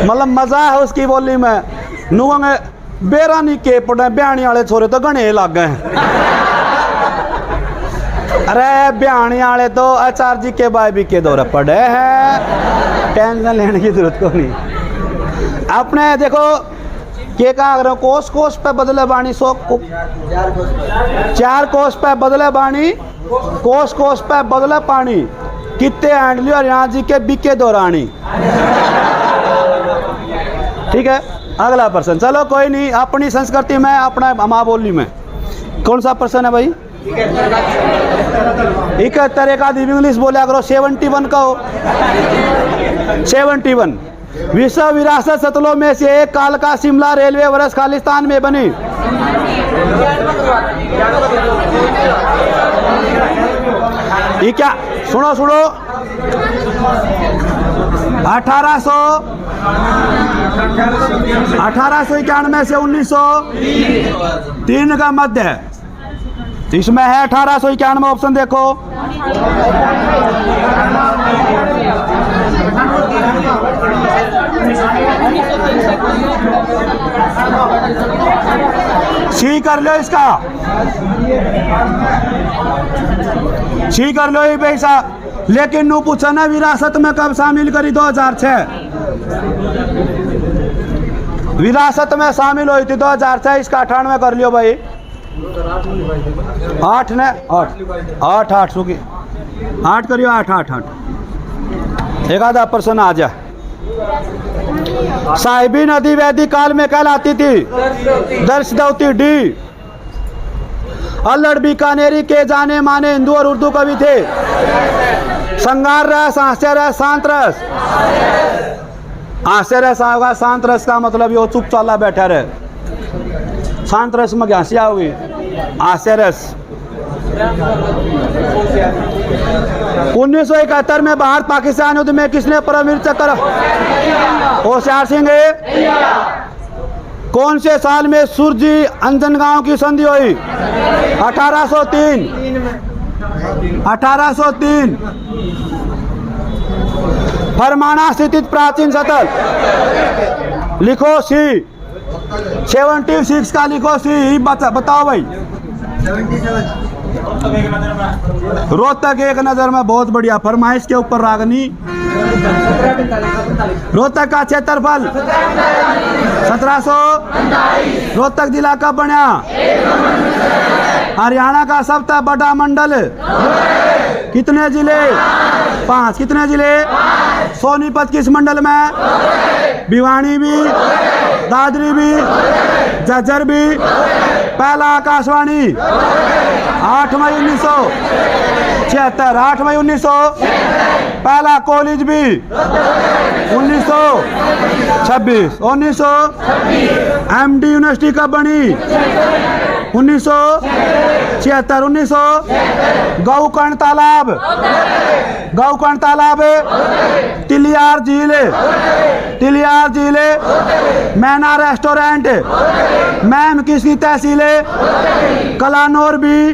मतलब मजा है उसकी बोली में। नुंगे बेरा नहीं के पड़े ब्याणी वाले छोरे तो गणे लग गए। अरे ब्याणी वाले तो आचार्य जी के भाई भी के दौरे पड़े हैं, टेंशन लेने की जरूरत को नहीं। अपने देखो के कहा कोस कोस पे बदले बाणी, 4 कोस पे बदले बाणी, कोस कोस पे बदले पानी, कितने हैंडली हरियाणा जी के बिके दौरानी। ठीक है, अगला प्रश्न। चलो कोई नहीं, अपनी संस्कृति में अपना माँ बोली में कौन सा प्रश्न है भाई? 71 एक आदमी इंग्लिश बोला करो, 71 कहो। 71 विश्व विरासत स्थलों में से एक कालका शिमला रेलवे वर्ष खालिस्तान में बनी। ये क्या? सुनो सुनो, 1891 से 1903 का मध्य है, इसमें है 1891 ऑप्शन देखो। सी कर लो, इसका सी कर लो ये पैसा। लेकिन नू पूछा ना विरासत में कब शामिल करी? 2006 विरासत में शामिल हुई थी 2006, इसका 98 कर लियो भाई। 8 ने 8 सुखी 8 करियो, 8 एक आधा प्रश्न आ जा। साहिबी नदी वैदिक काल में कहलाती थी दर्शदौती डी। अल्लड़ बीकानेरी के जाने माने हिंदू और उर्दू कवि थे। संगार रस, हास्य रस, शांत रस। हास्य रस होगा, शांत रस का मतलब ये चुप चाला बैठा रहे। शांत रस में क्या हंसिया होगी? हास्य रस। 1971 में भारत पाकिस्तान युद्ध में किसने परमवीर चक्र? होशियार सिंह। कौन से साल में सूरजी अंजनगांव की संधि हुई? 1803। 1803। फरमाना स्थित प्राचीन स्थल लिखो सी। 76 का लिखो सी। बताओ भाई। रोहतक एक नजर में बहुत बढ़िया, फरमाइश के ऊपर रागनी। रोहतक का क्षेत्रफल 1700। रोहतक जिला कब बना? हरियाणा का सबसे बड़ा मंडल कितने जिले? 5। कितने जिले? सोनीपत किस मंडल में? भिवानी भी। दादरी भी, झज्जर भी। पहला आकाशवाणी 8 मई 1976, 8 मई 1900। पहला कॉलेज भी 1926, 1900। MD यूनिवर्सिटी कब बनी? 1976, 1900। गौकर्ण तालाब, गौकर्ण तालाब। तिलियार झील, तिलियार झील। मैना रेस्टोरेंट, मैम किसकी तहसील है? कलानौर भी,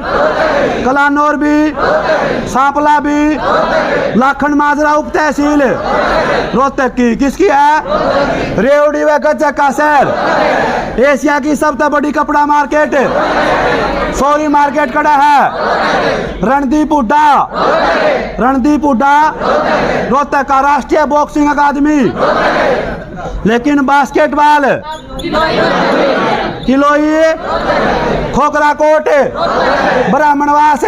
कलानौर भी। सांपला भी, लाखन माजरा उप तहसील रोहतक की, किसकी है? रेवड़ी व गज्जक का शहर। एशिया की सबसे बड़ी कपड़ा मार्केट सौरी मार्केट कड़ा है। रणदीप हुड्डा, रणदीप हुड्डा रोहतक का राष्ट्रीय बॉक्सिंग अकादमी। लेकिन बास्केटबॉल किलोई, खोखरा कोट, ब्राह्मणवास,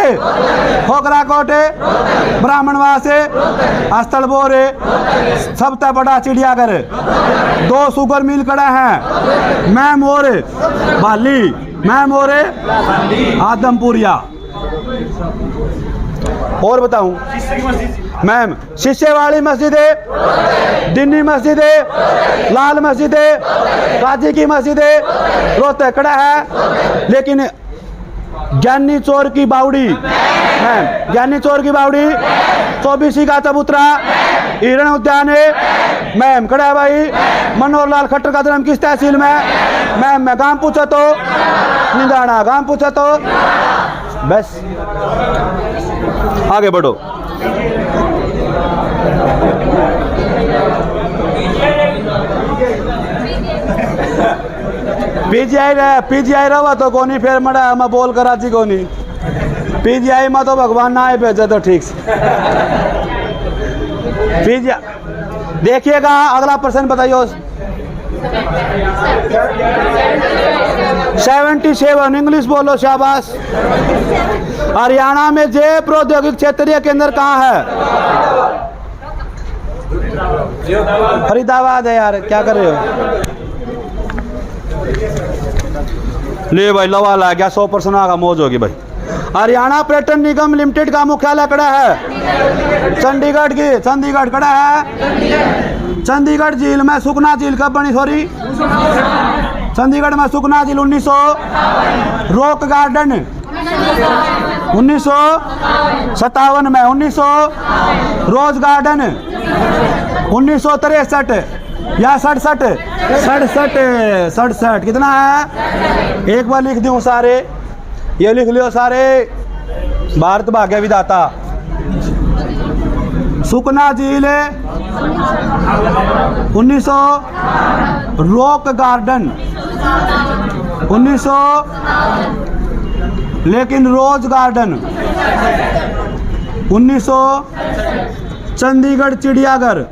खोखरा कोट, ब्राह्मणवास। स्थलबोर सबसे बड़ा चिड़ियाघर। 2 शुगर मिल कड़ा है। मैम और बाली, मैम और आदमपुरिया। और बताऊं मैम? शिष्यवाड़ी मस्जिद है, दिन्नी मस्जिद है, लाल मस्जिद है, काजी की मस्जिद है, रोहतक कड़ा है। लेकिन ज्ञानी चोर की बावड़ी मैम, ज्ञानी चोर की बावड़ी, 24 का चबूतरा, हिरण उद्यान है मैम कड़ा है भाई। मनोहर लाल खट्टर का जन्म किस तहसील में? मैम मैं गांव पूछा तो निंदाना, गांव पूछा तो। बस आगे बढ़ो। पीजीआई रहा तो कोनी फिर मड़ा मैं बोल कराची कोनी। पीजीआई में तो भगवान ना आए भेजे तो ठीक से। पीजीआई देखिएगा। अगला प्रश्न बताइए। 77 इंग्लिश बोलो, शाबाश। हरियाणा में जय प्रौद्योगिक क्षेत्रीय केंद्र कहाँ है? फरीदाबाद है यार, क्या कर रहे हो? ले भाई लवा ला गया, 100% आगा मौज होगी भाई। हरियाणा पर्यटन निगम लिमिटेड का मुख्यालय कड़ा है? चंडीगढ़ की, चंडीगढ़ कड़ा है। चंडीगढ़ झील में सुखना झील कब बनी? सॉरी, चंडीगढ़ में सुखना झील 1900। रॉक गार्डन 1957 में, 1900। रोज गार्डन 1963 या 67, 67 कितना है? एक बार लिख दूं सारे, ये लिख लियो सारे। भारत भाग्य विधाता। सुखना झील 1900। Rock garden 1900। लेकिन रोज गार्डन 1900। चंडीगढ़ चिड़ियाघर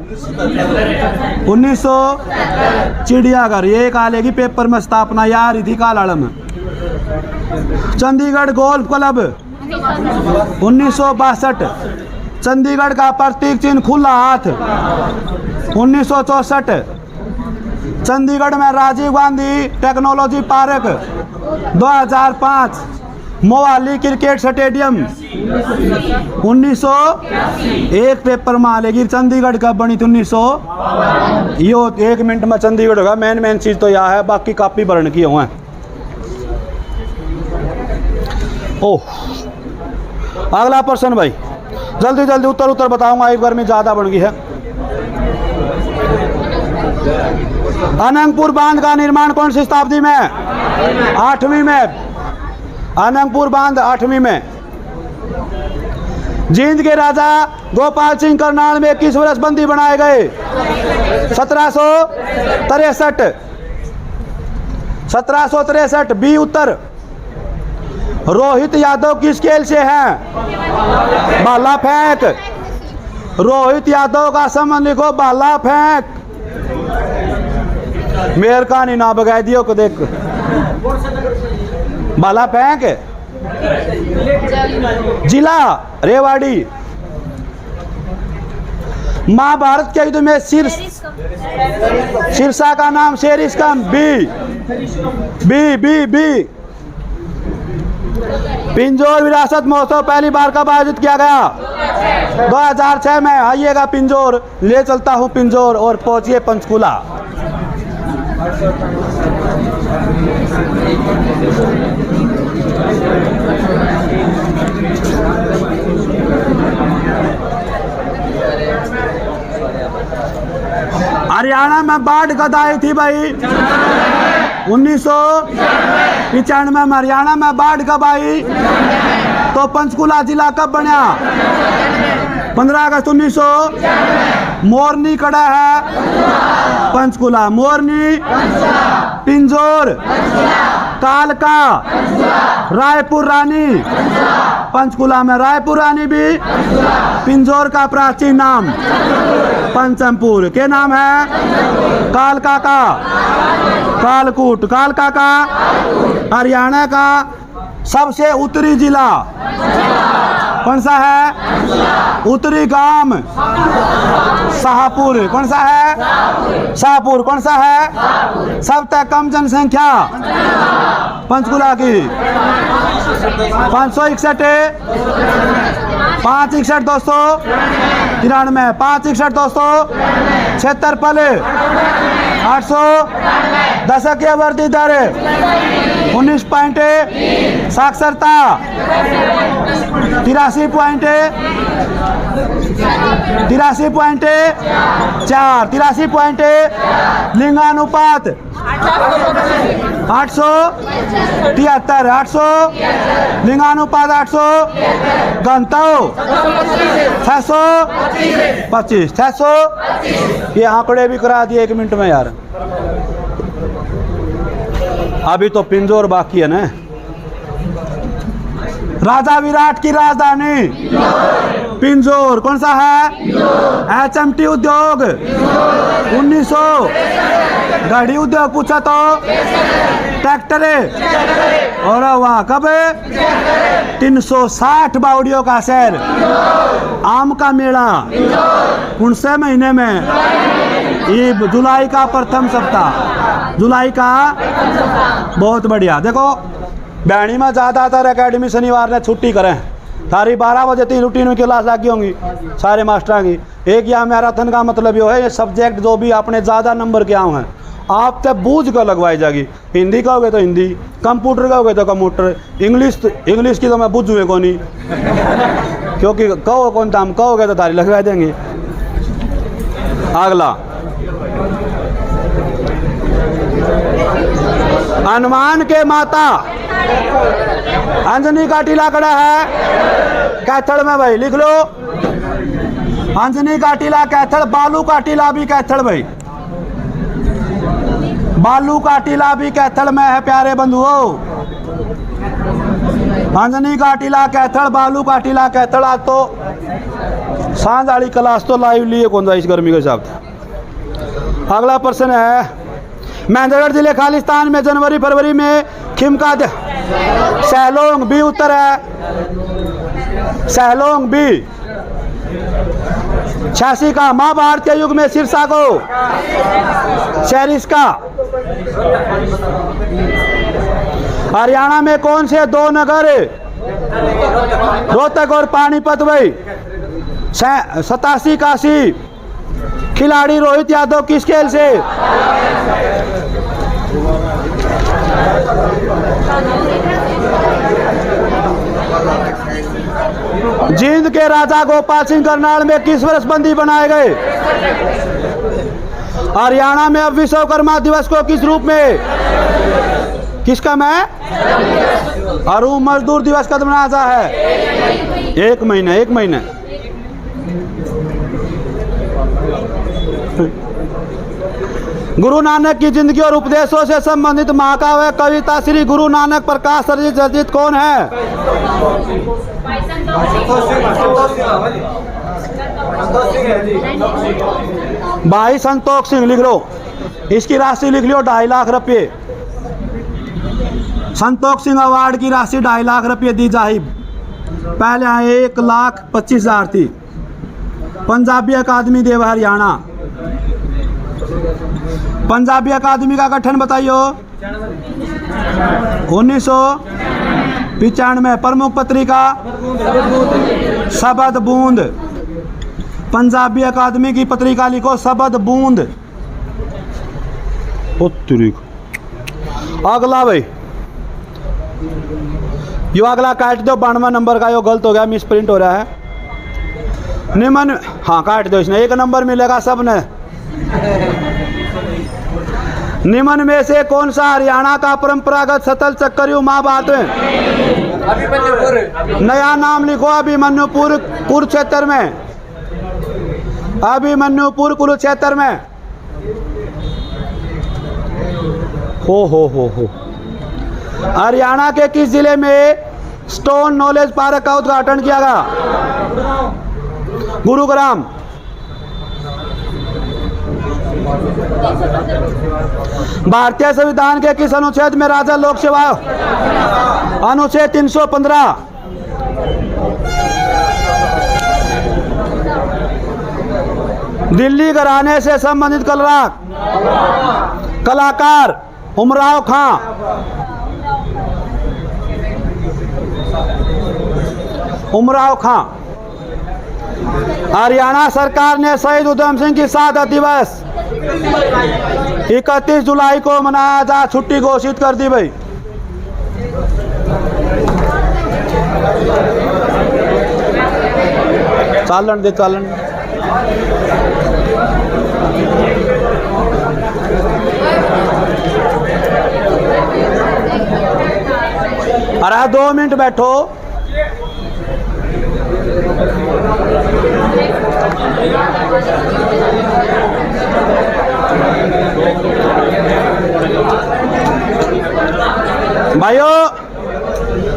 1900। चिड़ियाघर ये कालेगी पेपर में स्थापना यार थी कालाड़ में। Chandigarh golf club 1962। चंडीगढ़ का प्रतीक चिन्ह खुला हाथ 1964। चंडीगढ़ में Rajiv Gandhi technology park 2005। Mohali cricket stadium 1900। एक पेपर में आलेगी चंडीगढ़ कब बनी थी? 1900। यो 1 मिनट में चंडीगढ़ होगा। मेन चीज तो यह है, बाकी कॉपी भरण की हुआ है। ओह अगला प्रश्न भाई, जल्दी जल्दी उत्तर बताऊंगा, एक बार में ज्यादा बन गई है। अनंगपुर बांध का निर्माण कौन सी शताब्दी में? 8वीं में। अनंगपुर बांध 8वीं में। जींद के राजा गोपाल सिंह करनाल में किस वर्ष बंदी बनाए गए? 1763। 1763 बी उत्तर। रोहित यादव किस खेल से हैं? भाला फेंक। रोहित यादव का संबंध लिखो, भाला फेंक। मेयर कहानी ना बगाए दियो को देख। भाला फेंक जिला रेवाड़ी। महाभारत के युद्ध में शीर्षा का नाम शेरिस्कम। बी बी बी बी पिंजौर विरासत महोत्सव पहली बार कब आयोजित किया गया? 2006 में। आइएगा पिंजौर, ले चलता हूँ पिंजौर और पहुंचिए पंचकूला। हरियाणा में बाढ़ कब आई थी भाई? 1995 में। हरियाणा में बाढ़ कब आई? तो पंचकूला जिला कब बना? 15 अगस्त 1900। मोरनी कड़ा है पंचकूला। मोरनी, पिंजौर, कालका, रायपुर रानी। पंचकूला में रायपुर रानी भी। पिंजौर का प्राचीन नाम पंचमपुर के नाम है। कालका का कालकूट। कालका का हरियाणा का सबसे उत्तरी जिला कौन सा है? उत्तरी गांव शाहपुर। कौन सा है? शाहपुर। कौन सा है? सबसे कम जनसंख्या पंचकूला की 561, 561 293, 561 276 पल 800 दशक की आबादी दर 19 पॉइंट। साक्षरता 83.4। लिंगानुपात 873। 800 लिंगानुपात 800। घनत्व 625। 600 ये आंकड़े भी करा दिए 1 मिनट में यार। अभी तो पिंजौर बाकी है ना। राजा विराट की राजधानी पिंजौर। कौन सा है? HMT उद्योग 1900। गाड़ी उद्योग पूछा तो ट्रैक्टर। और वहाँ कब? 360 बावड़ियों का शहर। आम का मेला कौन से महीने में? ये जुलाई का प्रथम सप्ताह। जुलाई का बहुत बढ़िया। देखो बैणी में ज़्यादातर एकेडमी शनिवार ने छुट्टी करें। सारी 12 बजे 3 रूटीन में क्लास लगी होंगी सारे मास्टर की। एक या मैराथन का मतलब ये है ये सब्जेक्ट जो भी आपने ज़्यादा नंबर के आए हैं आप तक बूझ कर लगवाई जाएगी। हिंदी कहोगे तो हिंदी, कंप्यूटर कहोगे तो कंप्यूटर, इंग्लिश की तो मैं बुझूँ को नहीं क्योंकि कहो कौन था हम कहोगे तो तारी लगवा देंगे। अगला हनुमान के माता अंजनी का टीला कड़ा है कैथल में भाई, लिख लो। अंजनी का टीला कैथल। बालू का टीला भी कैथल भाई। बालू का टीला भी कैथल में है प्यारे बंधुओं। अंजनी का टीला कैथल, बालू का टीला कैथल। आज तो सांझ वाली क्लास तो लाइव लिए कौन सा इस गर्मी के हिसाब से। अगला प्रश्न है महेंद्रगढ़ जिले खालिस्तान में जनवरी फरवरी में खिमका सहलोंग भी उत्तर है। सहलोंग भी 86 का। महाभारत के युग में शीर्षा को शेरिस्का। हरियाणा में कौन से 2 नगर रोहतक और पानीपत भाई? 87 काशी। खिलाड़ी रोहित यादव किस खेल से? जींद के राजा गोपाल सिंह करनाल में किस वर्ष बंदी बनाए गए? हरियाणा में अब विश्वकर्मा दिवस को किस रूप में किसका मैं अरू मजदूर दिवस कब मनाया जाता है? 1 महीने। गुरु नानक की जिंदगी और उपदेशों से संबंधित महाकाव्य कविता श्री गुरु नानक प्रकाश रचित कौन है? भाई संतोष सिंह। लिख लो, इसकी राशि लिख लो 2.5 लाख रुपये। संतोष सिंह अवार्ड की राशि 2.5 लाख रुपये दी जाए। पहले 1,25,000 थी। पंजाबी अकादमी देव हरियाणा। पंजाबी अकादमी का गठन बताइयो। 1995। प्रमुख पत्रिका शबद बूंद। पंजाबी अकादमी की पत्रिका लिखो शबद बूंद। अगला भाई, यो अगला काट दो, 92 नंबर का, यो गलत हो गया, मिस प्रिंट हो रहा है। निम्न, हाँ काट दो, इसने 1 नंबर मिलेगा सबने। निम्न में से कौन सा हरियाणा का परंपरागत सतल चक्करयू महाभारत में? नया नाम लिखो। अभिमन्युपुर कुरुक्षेत्र में। अभिमन्युपुर कुरुक्षेत्र में। हो हरियाणा के किस जिले में स्टोन नॉलेज पार्क का उद्घाटन किया गया? गुरुग्राम। भारतीय संविधान के किस अनुच्छेद में राजा लोक सेवा? अनुच्छेद 315। दिल्ली घराने से संबंधित कलाकार उमराव खां। उमराव खां। हरियाणा सरकार ने शहीद उधम सिंह की शहादत दिवस 31 जुलाई को मनाया जा छुट्टी घोषित कर दी भाई। चालन दे चालन। अरे 2 मिनट बैठो। भाइयों,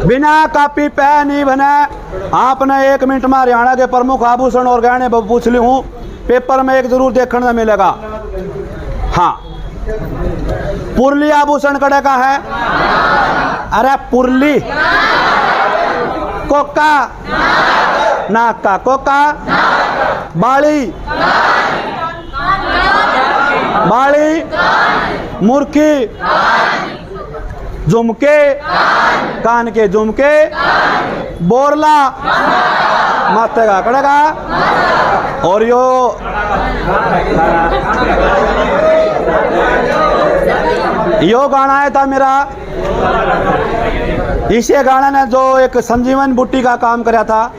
बिना कॉपी पेन नहीं बने। आपने 1 मिनट में हरियाणा के प्रमुख आभूषण और गहने पूछ ली हूँ। पेपर में एक जरूर देखने में मिलेगा। हाँ, पुरली आभूषण कड़े का है? अरे पुरली। कोका नाक का। कोका बाड़ी। बाड़ी मुर्खी। झुमके कान के झुमके। बोरला माथे का कड़ेगा। और यो गाना है था मेरा। इसे गाना ने जो एक संजीवन बुट्टी का काम कराया था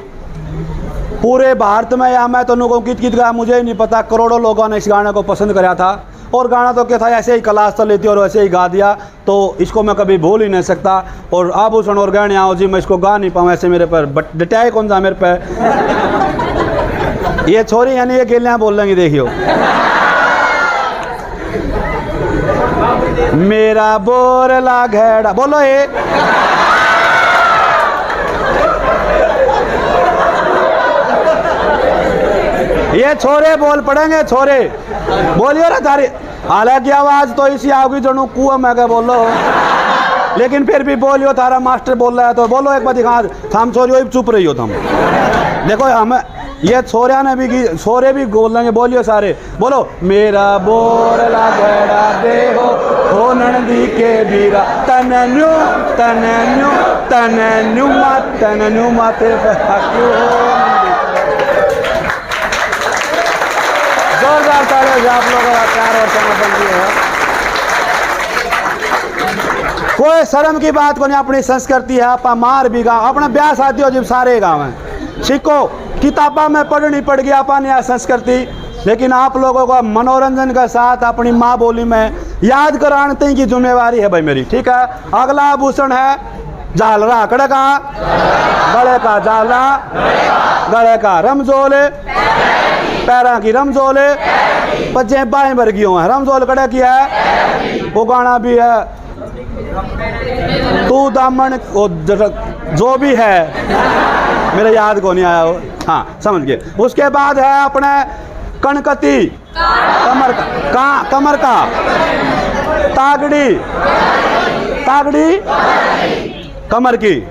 पूरे भारत में, या मैं तो लोगों कित गा मुझे ही नहीं पता, करोड़ों लोगों ने इस गाने को पसंद कराया था। और गाना तो क्या था, ऐसे ही क्लास चल लेती और वैसे ही गा दिया, तो इसको मैं कभी भूल ही नहीं सकता। और आभूषण और गहने आओ जी, मैं इसको गा नहीं पाऊँ ऐसे मेरे पर डटाए कौन सा मेरे पे। ये छोरी यानी ये गिलियाँ बोल लेंगी, देखियो। मेरा बोरला घेड़ा बोलो। ये छोरे बोल पड़ेंगे, छोरे बोलियो ना तारी। हालांकि आवाज तो इसी आओगी जो कुआ मैं क्या बोलो, लेकिन फिर भी बोलियो। तारा मास्टर बोल रहा है तो बोलो एक बार दिखा। हम छोरियो चुप रही हो तुम। देखो हम ये छोरिया ने भी, छोरे भी बोल लेंगे। बोलियो सारे बोलो। मेरा बोरला घेड़ा देहो हो नंदी के बीरा तनन्यू तनन्यू तनन्यू मत तनन्यू माते पे हक्यू हो। जोरदार तालियां आप लोगों का प्यार और समर्थन दिए है। कोई शर्म की बात को नहीं, अपनी संस्कृति है। आप मार भी गाँव अपने ब्याह शादी हो जब सारे गाँव हैं। सीखो, किताबा में पढ़नी पड़ गई अपनी यह संस्कृति, लेकिन आप लोगों का मनोरंजन के साथ अपनी माँ बोली में याद कराने की जिम्मेवारी है भाई मेरी। ठीक है। अगला आभूषण है झालरा। कड़े का गले का झालरा, गले का रमजोल, पैरा की रमजोल, पजे बाएं वर्गियों है रमजोल कड़े की है। वो गाना भी है, तू दामन जो भी है, मेरे याद को नहीं आया वो। हाँ समझ गए। उसके बाद है अपने कणकती, कमर का तागड़ी, तागड़ी कमर की।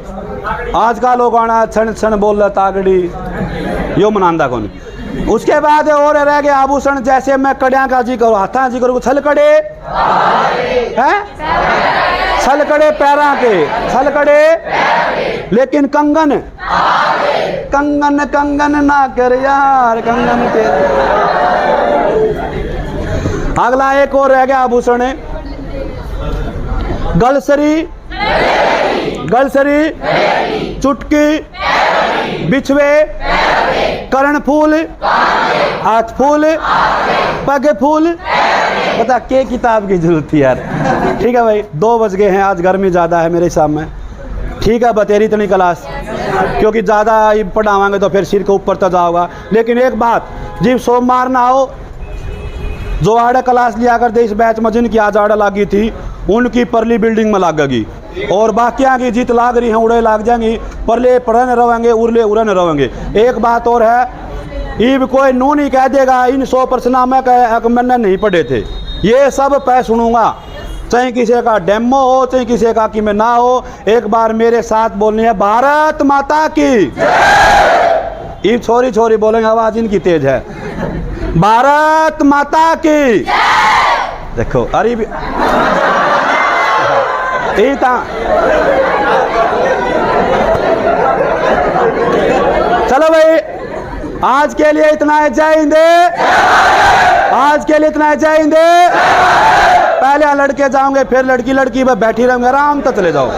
आज का लोग आना क्षण क्षण बोल रहा तागड़ी, यो मनांदा कौन। उसके बाद और रह गए आभूषण, जैसे मैं कड़िया का जी करूँ, हाथा जी करूँ, छलकड़े हैं, छलकड़े पैरा के, छलकड़े, लेकिन कंगन, कंगन कंगन ना कर यार, कंगन के। अगला एक और रह गया आभूषण है, गलसरी, गलसरी, चुटकी, बिछवे, कर्णफूल, हाथ फूल, पग फूल। बता के किताब की जरूरत थी यार। ठीक है भाई, 2 बज गए हैं, आज गर्मी ज़्यादा है मेरे हिसाब में। ठीक है, बतेरी इतनी क्लास, क्योंकि ज़्यादा पढ़ावांगे तो फिर सिर के ऊपर तक जाओगा। लेकिन एक बात, जब सोमवार ना हो, जो आड़ा क्लास लिया करते इस बैच में, जिनकी आज आड़ा लागी थी, उनकी परली बिल्डिंग में लागेगी, और बाकियाँ की जीत लाग रही हैं, उड़े लाग जाएंगी, परले पढ़ने रहेंगे, उड़ले उड़ने रहेंगे। एक बात और है, इब कोई नू नहीं कह देगा इन 100 प्रश्नामे का मैंने नहीं पढ़े थे, ये सब पै सुनूंगा, चाहे किसी का डेमो हो, चाहे किसी का कि मैं ना हो। एक बार मेरे साथ बोलनी है, भारत माता की। ये छोरी छोरी बोलेंगे, आवाज इनकी तेज है, भारत माता की। देखो अरे भी चलो भाई, आज के लिए इतना है, जय हिंद। आज के लिए इतना है, जय हिंद। पहले लड़के जाओगे, फिर लड़की लड़की पर बैठी रहेंगे, आराम तक चले जाओ।